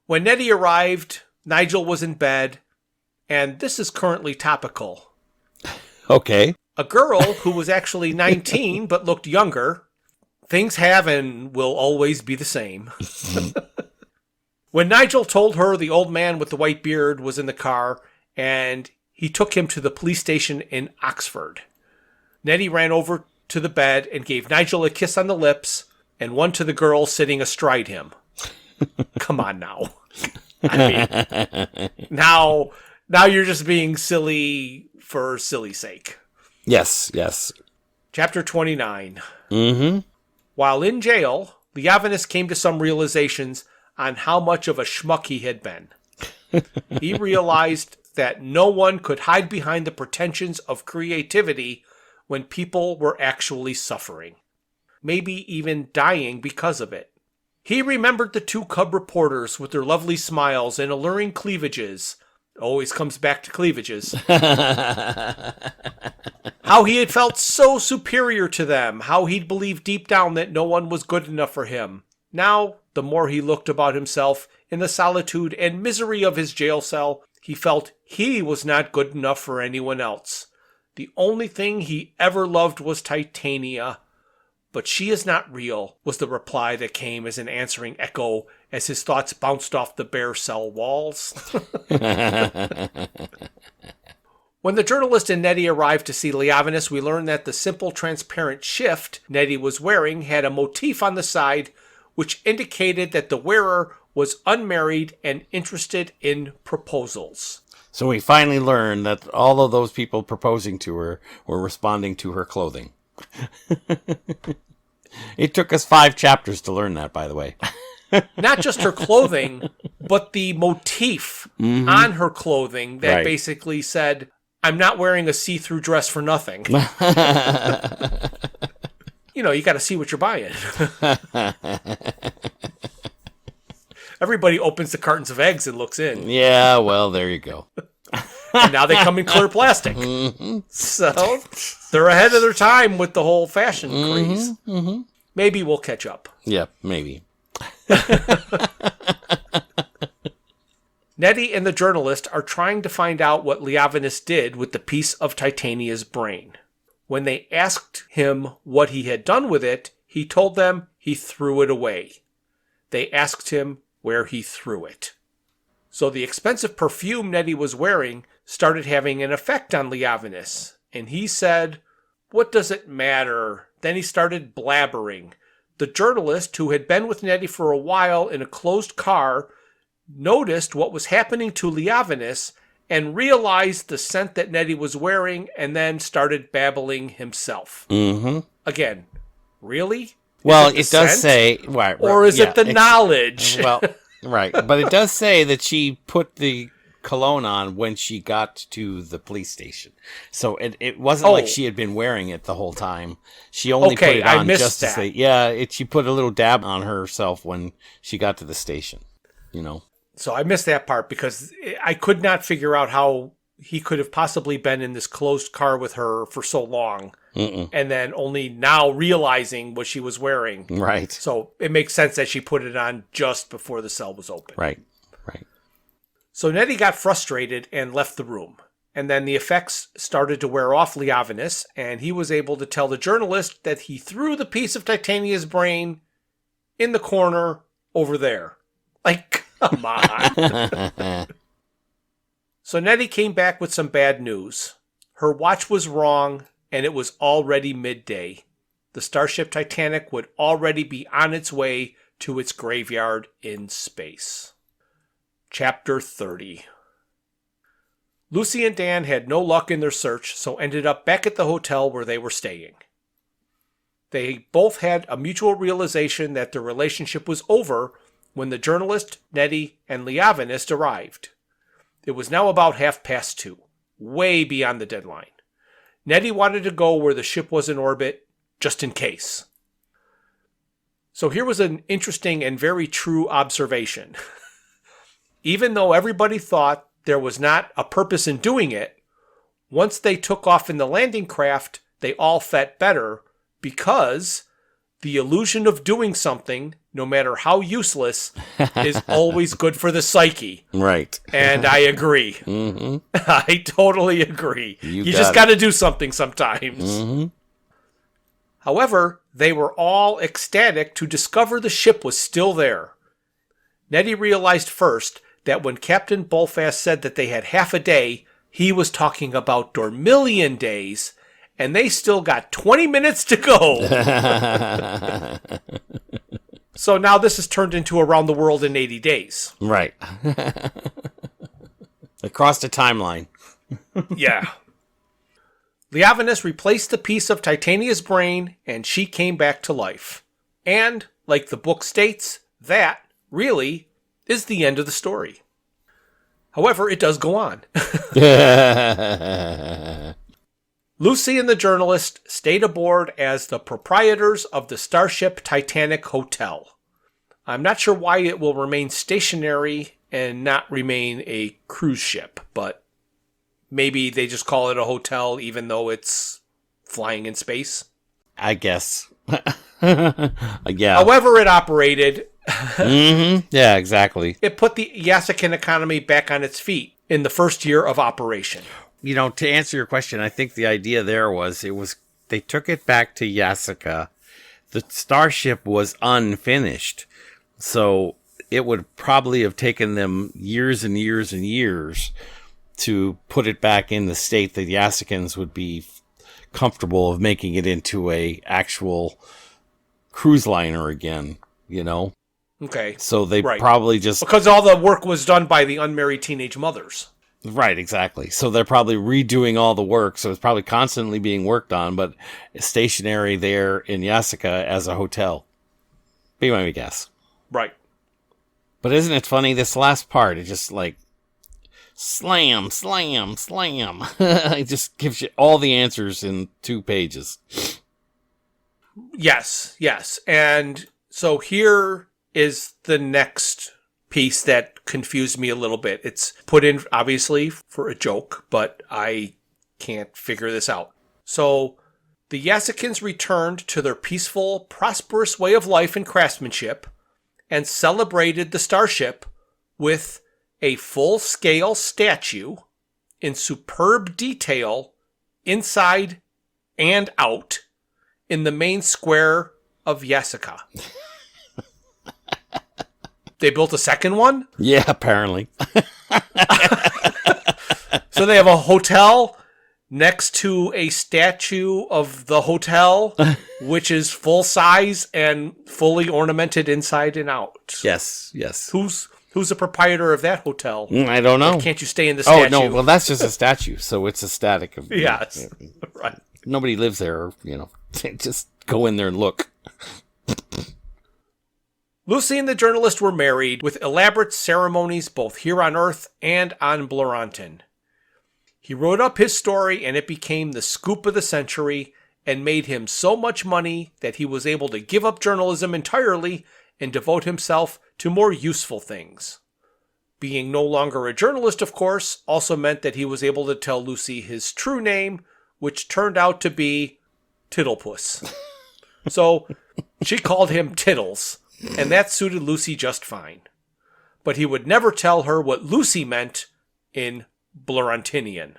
When Nettie arrived, Nigel was in bed, and this is currently topical. Okay. A girl who was actually 19 but looked younger. Things have and will always be the same. When Nigel told her the old man with the white beard was in the car, and he took him to the police station in Oxford, Nettie ran over to the bed and gave Nigel a kiss on the lips and one to the girl sitting astride him. Come on now. I mean, now you're just being silly for silly sake. Yes, yes. Chapter 29. Mm-hmm. While in jail, Leavinus came to some realizations on how much of a schmuck he had been. He realized that no one could hide behind the pretensions of creativity when people were actually suffering, maybe even dying because of it. He remembered the two cub reporters with their lovely smiles and alluring cleavages. Always comes back to cleavages. How he had felt so superior to them, how he'd believed deep down that no one was good enough for him. Now, the more he looked about himself in the solitude and misery of his jail cell, he felt he was not good enough for anyone else. The only thing he ever loved was Titania. But she is not real, was the reply that came as an answering echo as his thoughts bounced off the bare cell walls. When the journalist and Nettie arrived to see Leavinus, we learned that the simple transparent shift Nettie was wearing had a motif on the side which indicated that the wearer was unmarried and interested in proposals. So we finally learned that all of those people proposing to her were responding to her clothing. It took us 5 chapters to learn that, by the way. Not just her clothing, but the motif on her clothing that Right. basically said, I'm not wearing a see-through dress for nothing. You know, you got to see what you're buying. Everybody opens the cartons of eggs and looks in. Yeah, well, there you go. And now they come in clear plastic. So they're ahead of their time with the whole fashion craze. Maybe we'll catch up. Yeah, maybe. Nettie and the journalist are trying to find out what Leavinus did with the piece of Titania's brain. When they asked him what he had done with it, he told them he threw it away. They asked him where he threw it. So the expensive perfume Nettie was wearing started having an effect on Leavinus, and he said, "What does it matter?" Then he started blabbering. The journalist, who had been with Nettie for a while in a closed car, noticed what was happening to Leavinus and realized the scent that Nettie was wearing and then started babbling himself. Mm-hmm. Again, really? Well, Is it does scent? say... Right, Or is it the knowledge? Well, right. But it does say that she put the cologne on when she got to the police station. So it wasn't like she had been wearing it the whole time. She only put it on just to say... Yeah, she put a little dab on herself when she got to the station, you know. So I missed that part because I could not figure out how he could have possibly been in this closed car with her for so long. And then only now realizing what she was wearing. Right. So it makes sense that she put it on just before the cell was open. Right. So Nettie got frustrated and left the room. And then the effects started to wear off Leavinus, and he was able to tell the journalist that he threw the piece of Titania's brain in the corner over there. Like, come on. So Nettie came back with some bad news. Her watch was wrong, and it was already midday. The Starship Titanic would already be on its way to its graveyard in space. Chapter 30. Lucy and Dan had no luck in their search, so ended up back at the hotel where they were staying. They both had a mutual realization that their relationship was over when the journalist, Nettie, and Leavinus arrived. It was now about 2:30, way beyond the deadline. Nettie wanted to go where the ship was in orbit, just in case. So here was an interesting and very true observation. Even though everybody thought there was not a purpose in doing it, once they took off in the landing craft, they all felt better because the illusion of doing something, no matter how useless, is always good for the psyche. Right. And I agree. Mm-hmm. I totally agree. You got just got to do something sometimes. Mm-hmm. However, they were all ecstatic to discover the ship was still there. Nettie realized first that when Captain Bullfast said that they had half a day, he was talking about Dormillion days, and they still got 20 minutes to go. So now this has turned into Around the World in 80 Days. Right. Across the timeline. Yeah. Leavinus replaced the piece of Titania's brain, and she came back to life. And, like the book states, that, really, is the end of the story. However, it does go on. Lucy and the journalist stayed aboard as the proprietors of the Starship Titanic Hotel. I'm not sure why it will remain stationary and not remain a cruise ship, but maybe they just call it a hotel even though it's flying in space. I guess. Yeah. However it operated, Mm-hmm. Yeah, exactly. it put the Yasakan economy back on its feet in the first year of operation. You know, to answer your question, I think the idea there was they took it back to Yasaka. The Starship was unfinished. So it would probably have taken them years and years and years to put it back in the state that Yasakans would be comfortable of making it into a actual cruise liner again, you know? Okay. So they Right. probably just... Because all the work was done by the unmarried teenage mothers. Right, exactly. So they're probably redoing all the work. So it's probably constantly being worked on, but stationary there in Yasaka as a hotel. Be my guess. Right. But isn't it funny? This last part, it just like slam, slam, slam. It just gives you all the answers in 2 pages. Yes, yes. And so here is the next piece that confused me a little bit. It's put in, obviously, for a joke, but I can't figure this out. So the Yasakans returned to their peaceful, prosperous way of life and craftsmanship and celebrated the Starship with a full-scale statue in superb detail inside and out in the main square of Yasaka. They built a second one? Yeah, apparently. So they have a hotel next to a statue of the hotel, which is full size and fully ornamented inside and out. Yes, yes. Who's the proprietor of that hotel? I don't know. Or can't you stay in the statue? Oh, no. Well, that's just a statue, so it's a static. Of, Yes. Right. Nobody lives there, you know. Just go in there and look. Lucy and the journalist were married with elaborate ceremonies both here on Earth and on Bloranton. He wrote up his story and it became the scoop of the century and made him so much money that he was able to give up journalism entirely and devote himself to more useful things. Being no longer a journalist, of course, also meant that he was able to tell Lucy his true name, which turned out to be Tittlepuss. So she called him Tittles, and that suited Lucy just fine. But he would never tell her what Lucy meant in Blorantinian.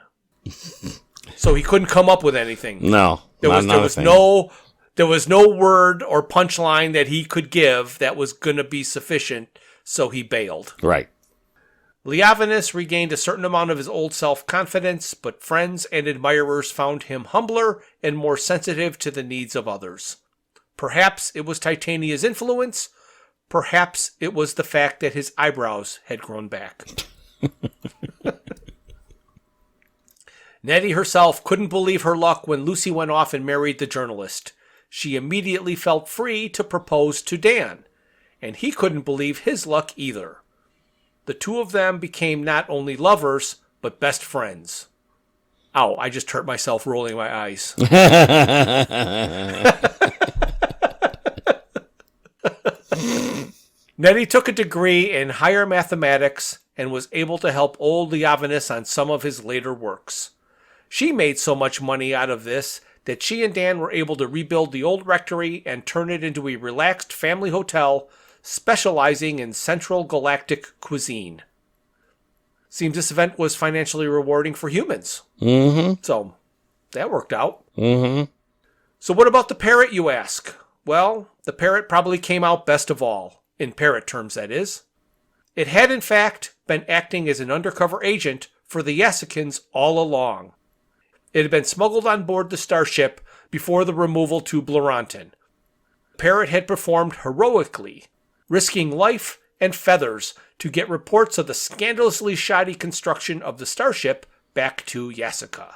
So he couldn't come up with anything. No, There was thing. no word or punchline that he could give that was going to be sufficient, so he bailed. Right. Leavinus regained a certain amount of his old self-confidence, but friends and admirers found him humbler and more sensitive to the needs of others. Perhaps it was Titania's influence. Perhaps it was the fact that his eyebrows had grown back. Nettie herself couldn't believe her luck when Lucy went off and married the journalist. She immediately felt free to propose to Dan, and he couldn't believe his luck either. The two of them became not only lovers, but best friends. Ow, I just hurt myself rolling my eyes. Nettie took a degree in higher mathematics and was able to help old Leavinus on some of his later works. She made so much money out of this that she and Dan were able to rebuild the old rectory and turn it into a relaxed family hotel specializing in Central Galactic cuisine. Seems this event was financially rewarding for humans. Mm-hmm. So, that worked out. Mm-hmm. So what about the parrot, you ask? Well, the parrot probably came out best of all. In parrot terms, that is. It had, in fact, been acting as an undercover agent for the Yasekins all along. It had been smuggled on board the starship before the removal to Bloranton. Parrot had performed heroically, risking life and feathers to get reports of the scandalously shoddy construction of the starship back to Yasika.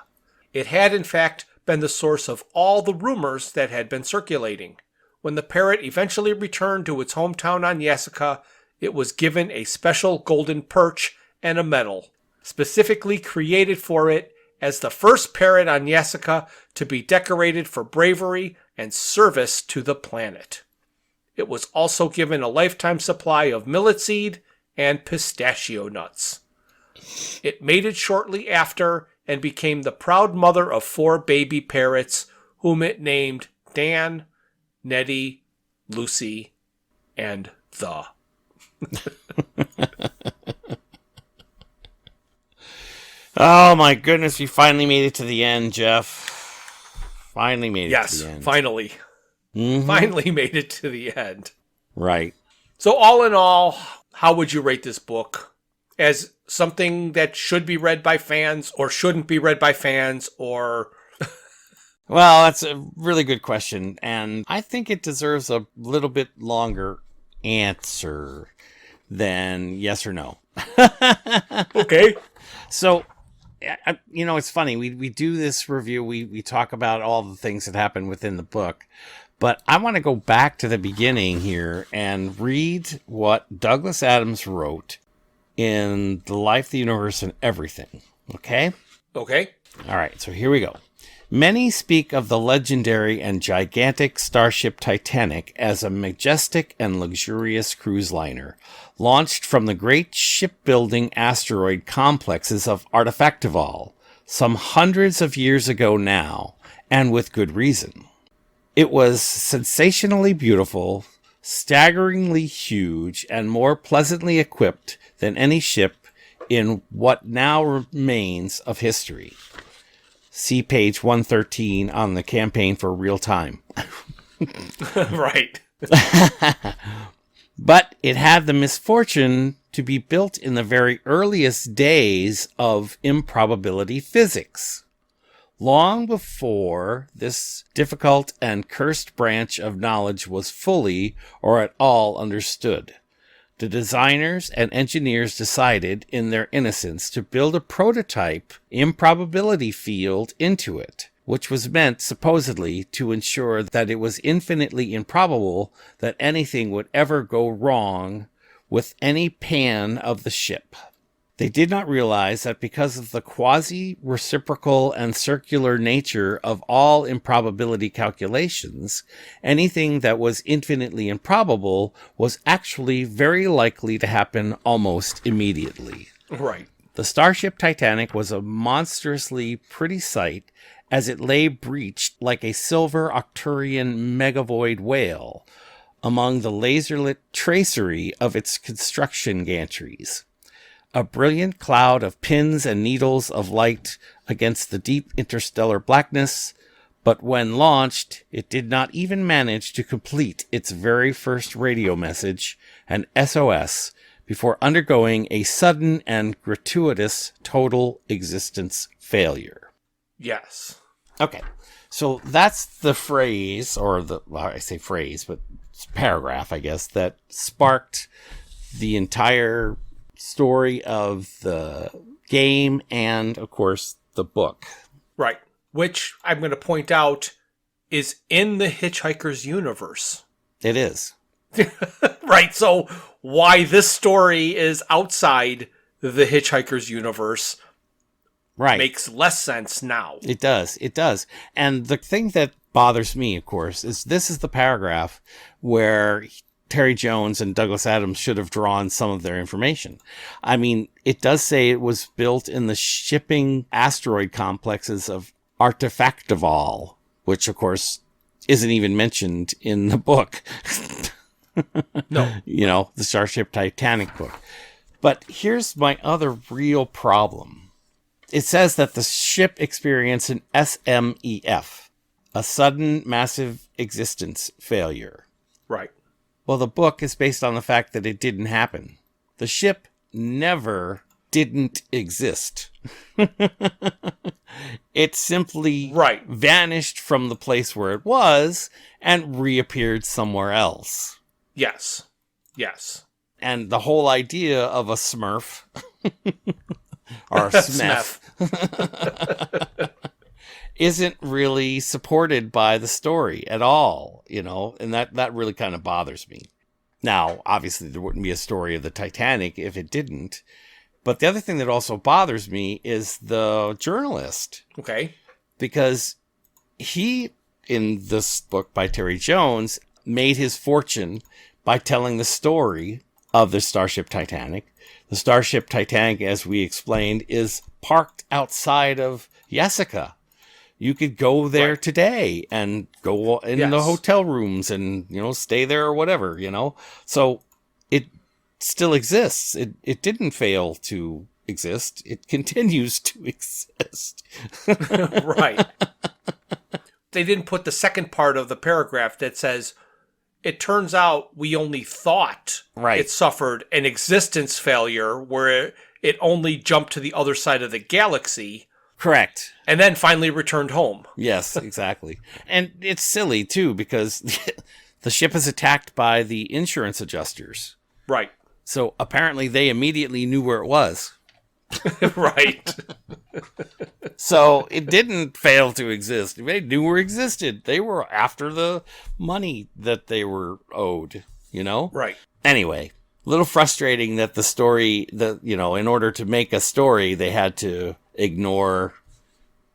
It had, in fact, been the source of all the rumors that had been circulating. When the parrot eventually returned to its hometown on Yasika, it was given a special golden perch and a medal, specifically created for it as the first parrot on Yasika to be decorated for bravery and service to the planet. It was also given a lifetime supply of millet seed and pistachio nuts. It mated shortly after and became the proud mother of 4 baby parrots, whom it named Dan, Nettie, Lucy, and the. Oh my goodness, we finally made it to the end, Jeff. Finally made it to the end. Yes, finally. Mm-hmm. Finally made it to the end. Right. So all in all, how would you rate this book? As something that should be read by fans or shouldn't be read by fans or... Well, that's a really good question, and I think it deserves a little bit longer answer than yes or no. Okay. So, it's funny. We do this review. We talk about all the things that happen within the book, but I want to go back to the beginning here and read what Douglas Adams wrote in The Life, the Universe, and Everything. Okay? Okay. All right, so here we go. Many speak of the legendary and gigantic Starship Titanic as a majestic and luxurious cruise liner, launched from the great shipbuilding asteroid complexes of Artifactival, some hundreds of years ago now, and with good reason. It was sensationally beautiful, staggeringly huge, and more pleasantly equipped than any ship in what now remains of history. See page 113 on the campaign for real time. Right. But it had the misfortune to be built in the very earliest days of improbability physics, long before this difficult and cursed branch of knowledge was fully or at all understood. The designers and engineers decided, in their innocence, to build a prototype improbability field into it, which was meant, supposedly, to ensure that it was infinitely improbable that anything would ever go wrong with any pan of the ship. They did not realize that because of the quasi-reciprocal and circular nature of all improbability calculations, anything that was infinitely improbable was actually very likely to happen almost immediately. Right. The Starship Titanic was a monstrously pretty sight as it lay breached like a silver Arcturian megavoid whale among the laser-lit tracery of its construction gantries. A brilliant cloud of pins and needles of light against the deep interstellar blackness, but when launched, it did not even manage to complete its very first radio message, an SOS, before undergoing a sudden and gratuitous total existence failure. Yes. Okay, so that's the phrase, I say phrase, but it's paragraph, I guess, that sparked the entire story of the game and, of course, the book. Right. Which, I'm going to point out, is in the Hitchhiker's universe. It is. Right, so why this story is outside the Hitchhiker's universe makes less sense now. It does. And the thing that bothers me, of course, is this is the paragraph where Terry Jones and Douglas Adams should have drawn some of their information. I mean, it does say it was built in the shipping asteroid complexes of Artefactival, which, of course, isn't even mentioned in the book. No. You know, the Starship Titanic book. But here's my other real problem. It says that the ship experienced an SMEF, a sudden massive existence failure. Right. Well, the book is based on the fact that it didn't happen. The ship never didn't exist. It simply vanished from the place where it was and reappeared somewhere else. Yes. Yes. And the whole idea of a Smurf or a Smeth isn't really supported by the story at all, you know, and that really kind of bothers me. Now, obviously, there wouldn't be a story of the Titanic if it didn't. But the other thing that also bothers me is the journalist. Okay. Because he, in this book by Terry Jones, made his fortune by telling the story of the Starship Titanic. The Starship Titanic, as we explained, is parked outside of Jessica. You could go there today and go in the hotel rooms and, you know, stay there or whatever, you know. So it still exists. It didn't fail to exist. It continues to exist. Right. They didn't put the second part of the paragraph that says, it turns out we only thought it suffered an existence failure where it only jumped to the other side of the galaxy. Correct. And then finally returned home. Yes, exactly. And it's silly, too, because the ship is attacked by the insurance adjusters. Right. So apparently they immediately knew where it was. Right. So it didn't fail to exist. They knew where it existed. They were after the money that they were owed, you know? Right. Anyway, a little frustrating that the story, you know, in order to make a story, they had to ignore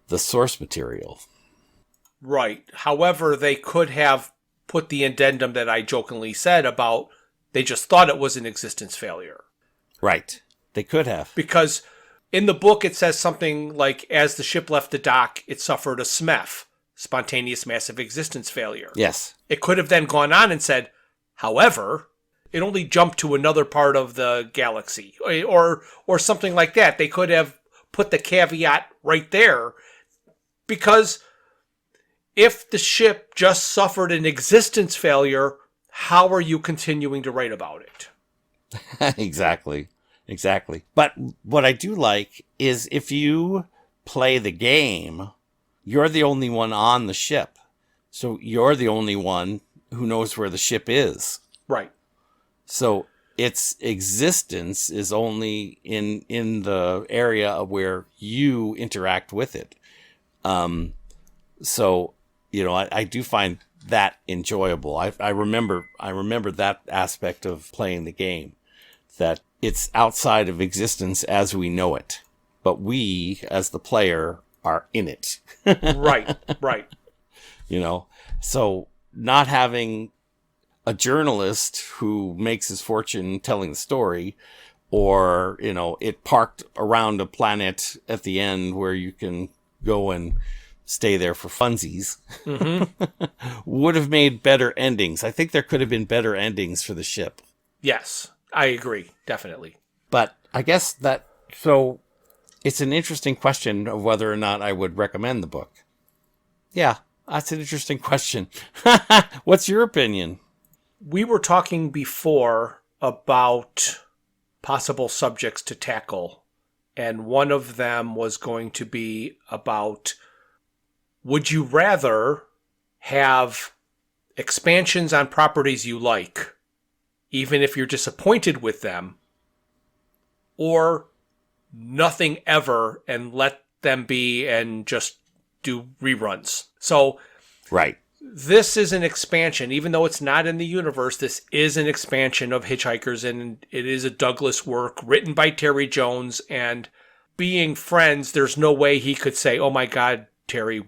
the source material. Right. However, they could have put the addendum that I jokingly said about they just thought it was an existence failure. Right. They could have. Because in the book, it says something like, as the ship left the dock, it suffered a SMEF, spontaneous massive existence failure. Yes. It could have then gone on and said, however, it only jumped to another part of the galaxy or something like that. They could have put the caveat right there, because if the ship just suffered an existence failure, how are you continuing to write about it? Exactly. But what I do like is if you play the game, you're the only one on the ship. So you're the only one who knows where the ship is. Right. So its existence is only in the area where you interact with it. So, you know, I do find that enjoyable. I remember that aspect of playing the game, that it's outside of existence as we know it, but we, as the player, are in it. Right. You know, so not having a journalist who makes his fortune telling the story, or, you know, it parked around a planet at the end where you can go and stay there for funsies, would have made better endings. I think there could have been better endings for the ship. Yes, I agree. Definitely. But I guess so it's an interesting question of whether or not I would recommend the book. Yeah, that's an interesting question. What's your opinion? We were talking before about possible subjects to tackle, and one of them was going to be about, would you rather have expansions on properties you like, even if you're disappointed with them, or nothing ever and let them be and just do reruns? So right. This is an expansion. Even though it's not in the universe, this is an expansion of Hitchhikers, and it is a Douglas work written by Terry Jones. And being friends, there's no way he could say, oh my God, Terry,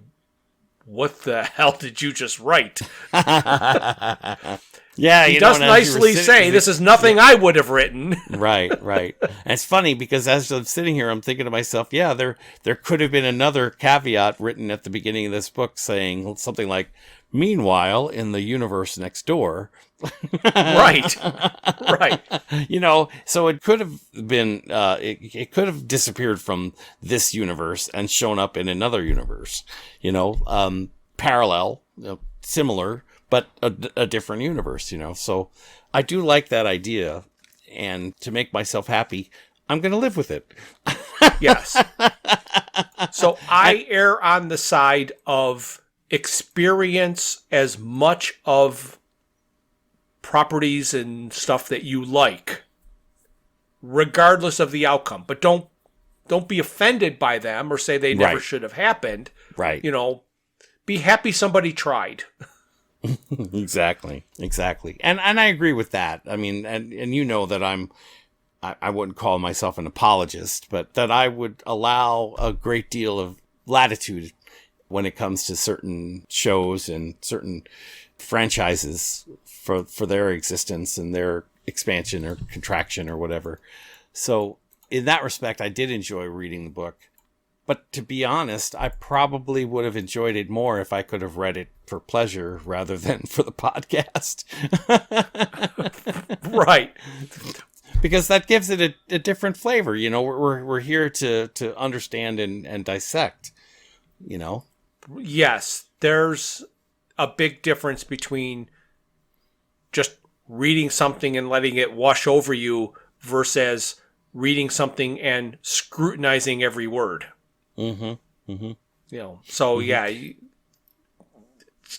what the hell did you just write? Yeah, he does nicely say, this is nothing I would have written. Right. And it's funny because as I'm sitting here, I'm thinking to myself, yeah, there could have been another caveat written at the beginning of this book saying something like, meanwhile, in the universe next door. Right. So it could have been, it could have disappeared from this universe and shown up in another universe, parallel, similar, but a different universe, So I do like that idea. And to make myself happy, I'm going to live with it. Yes. So I err on the side of experience as much of properties and stuff that you like, regardless of the outcome. But don't be offended by them or say they never should have happened. Right. Be happy somebody tried. Exactly. And I agree with that. I mean, and that I wouldn't call myself an apologist, but that I would allow a great deal of latitude when it comes to certain shows and certain franchises for their existence and their expansion or contraction or whatever. So in that respect, I did enjoy reading the book. But to be honest, I probably would have enjoyed it more if I could have read it for pleasure rather than for the podcast. Right. Because that gives it a different flavor. We're here to understand and dissect, Yes, there's a big difference between just reading something and letting it wash over you versus reading something and scrutinizing every word. So yeah,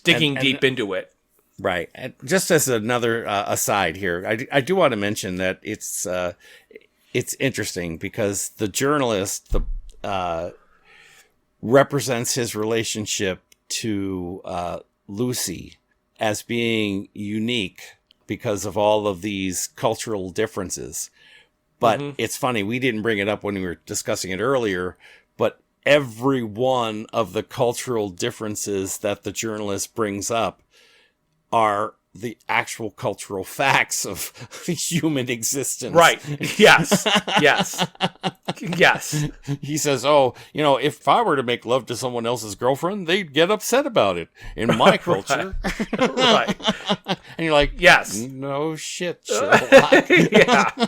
digging deep into it. Right. And just as another aside here, I do want to mention that it's interesting because the journalist represents his relationship to Lucy as being unique because of all of these cultural differences. But it's funny, we didn't bring it up when we were discussing it earlier, but every one of the cultural differences that the journalist brings up are the actual cultural facts of human existence. Right. Yes. He says, if I were to make love to someone else's girlfriend, they'd get upset about it. In my culture. Right. And you're like, yes. No shit, Sherlock. Yeah.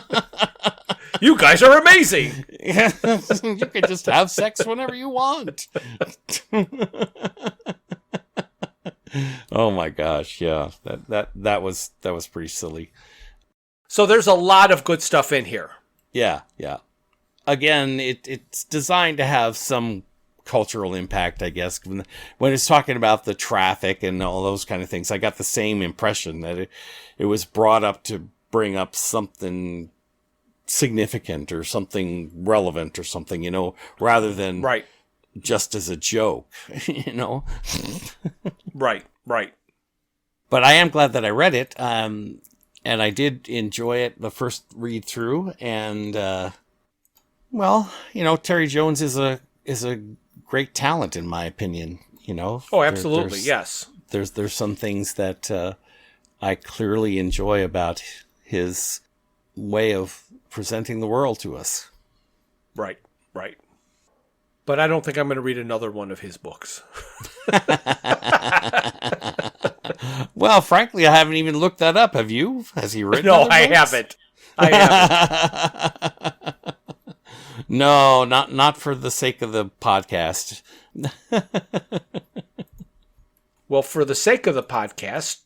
You guys are amazing. You can just have sex whenever you want. Oh my gosh, yeah. That was pretty silly. So there's a lot of good stuff in here. Yeah. Again, it's designed to have some cultural impact, I guess. When it's talking about the traffic and all those kind of things, I got the same impression that it was brought up to bring up something significant or something relevant or something, rather than just as a joke, Right. But I am glad that I read it, and I did enjoy it the first read through. And Terry Jones is a great talent in my opinion. Oh, absolutely, yes. There's some things that I clearly enjoy about his way of presenting the world to us. Right. But I don't think I'm going to read another one of his books. Well, frankly, I haven't even looked that up. Have you? Has he written? No, other I books? haven't. No, not for the sake of the podcast. Well, for the sake of the podcast,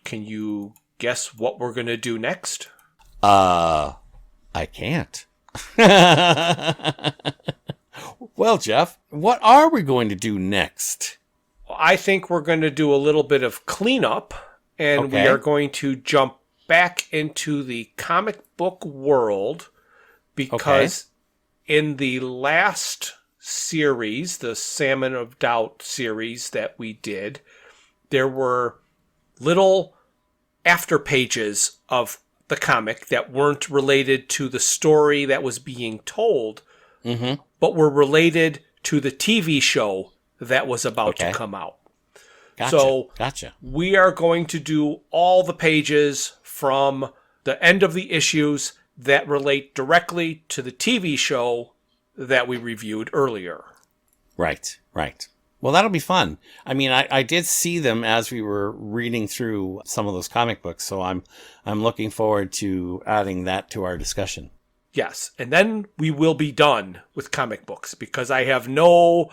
can you guess what we're going to do next? I can't. Well, Jeff, what are we going to do next? I think we're going to do a little bit of cleanup, and we are going to jump back into the comic book world because in the last series, the Salmon of Doubt series that we did, there were little after pages of the comic that weren't related to the story that was being told, but were related to the TV show that was about to come out. Gotcha. We are going to do all the pages from the end of the issues that relate directly to the TV show that we reviewed earlier. Right. Well, that'll be fun. I mean, I did see them as we were reading through some of those comic books, so I'm looking forward to adding that to our discussion. Yes, and then we will be done with comic books, because I have no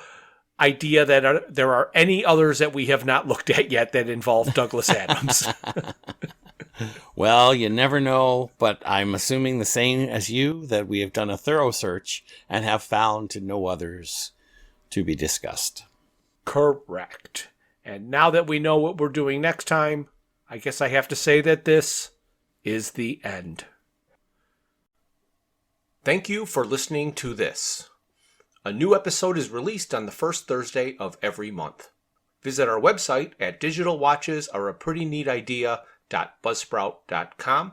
idea that there are any others that we have not looked at yet that involve Douglas Adams. Well, you never know, but I'm assuming the same as you, that we have done a thorough search and have found no others to be discussed. Correct. And now that we know what we're doing next time, I guess I have to say that this is the end. Thank you for listening to this. A new episode is released on the first Thursday of every month. Visit our website at digitalwatchesareaprettyneatidea.buzzsprout.com.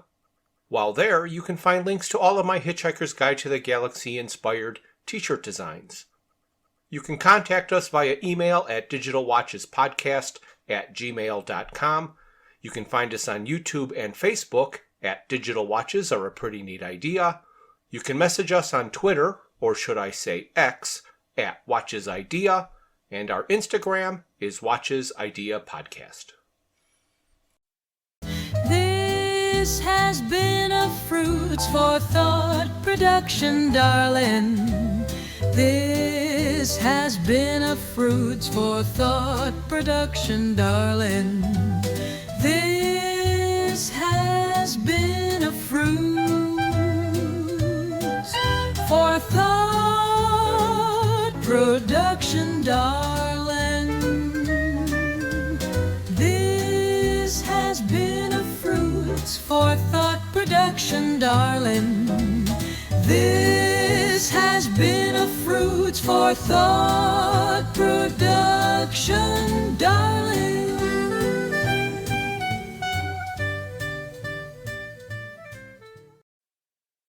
While there, you can find links to all of my Hitchhiker's Guide to the Galaxy inspired t-shirt designs. You can contact us via email at digitalwatchespodcast@gmail.com. You can find us on YouTube and Facebook at Digital Watches Are a Pretty Neat Idea. You can message us on Twitter, or should I say X, at Watches Idea, and our Instagram is Watches Idea Podcast. This has been a Fruits for Thought production, darling. This has been a Fruits for Thought production, darling. This has been a Fruits for Thought production, darling. This has been a Fruits for Thought production, darling. This has been a Fruits for Thought production, darling.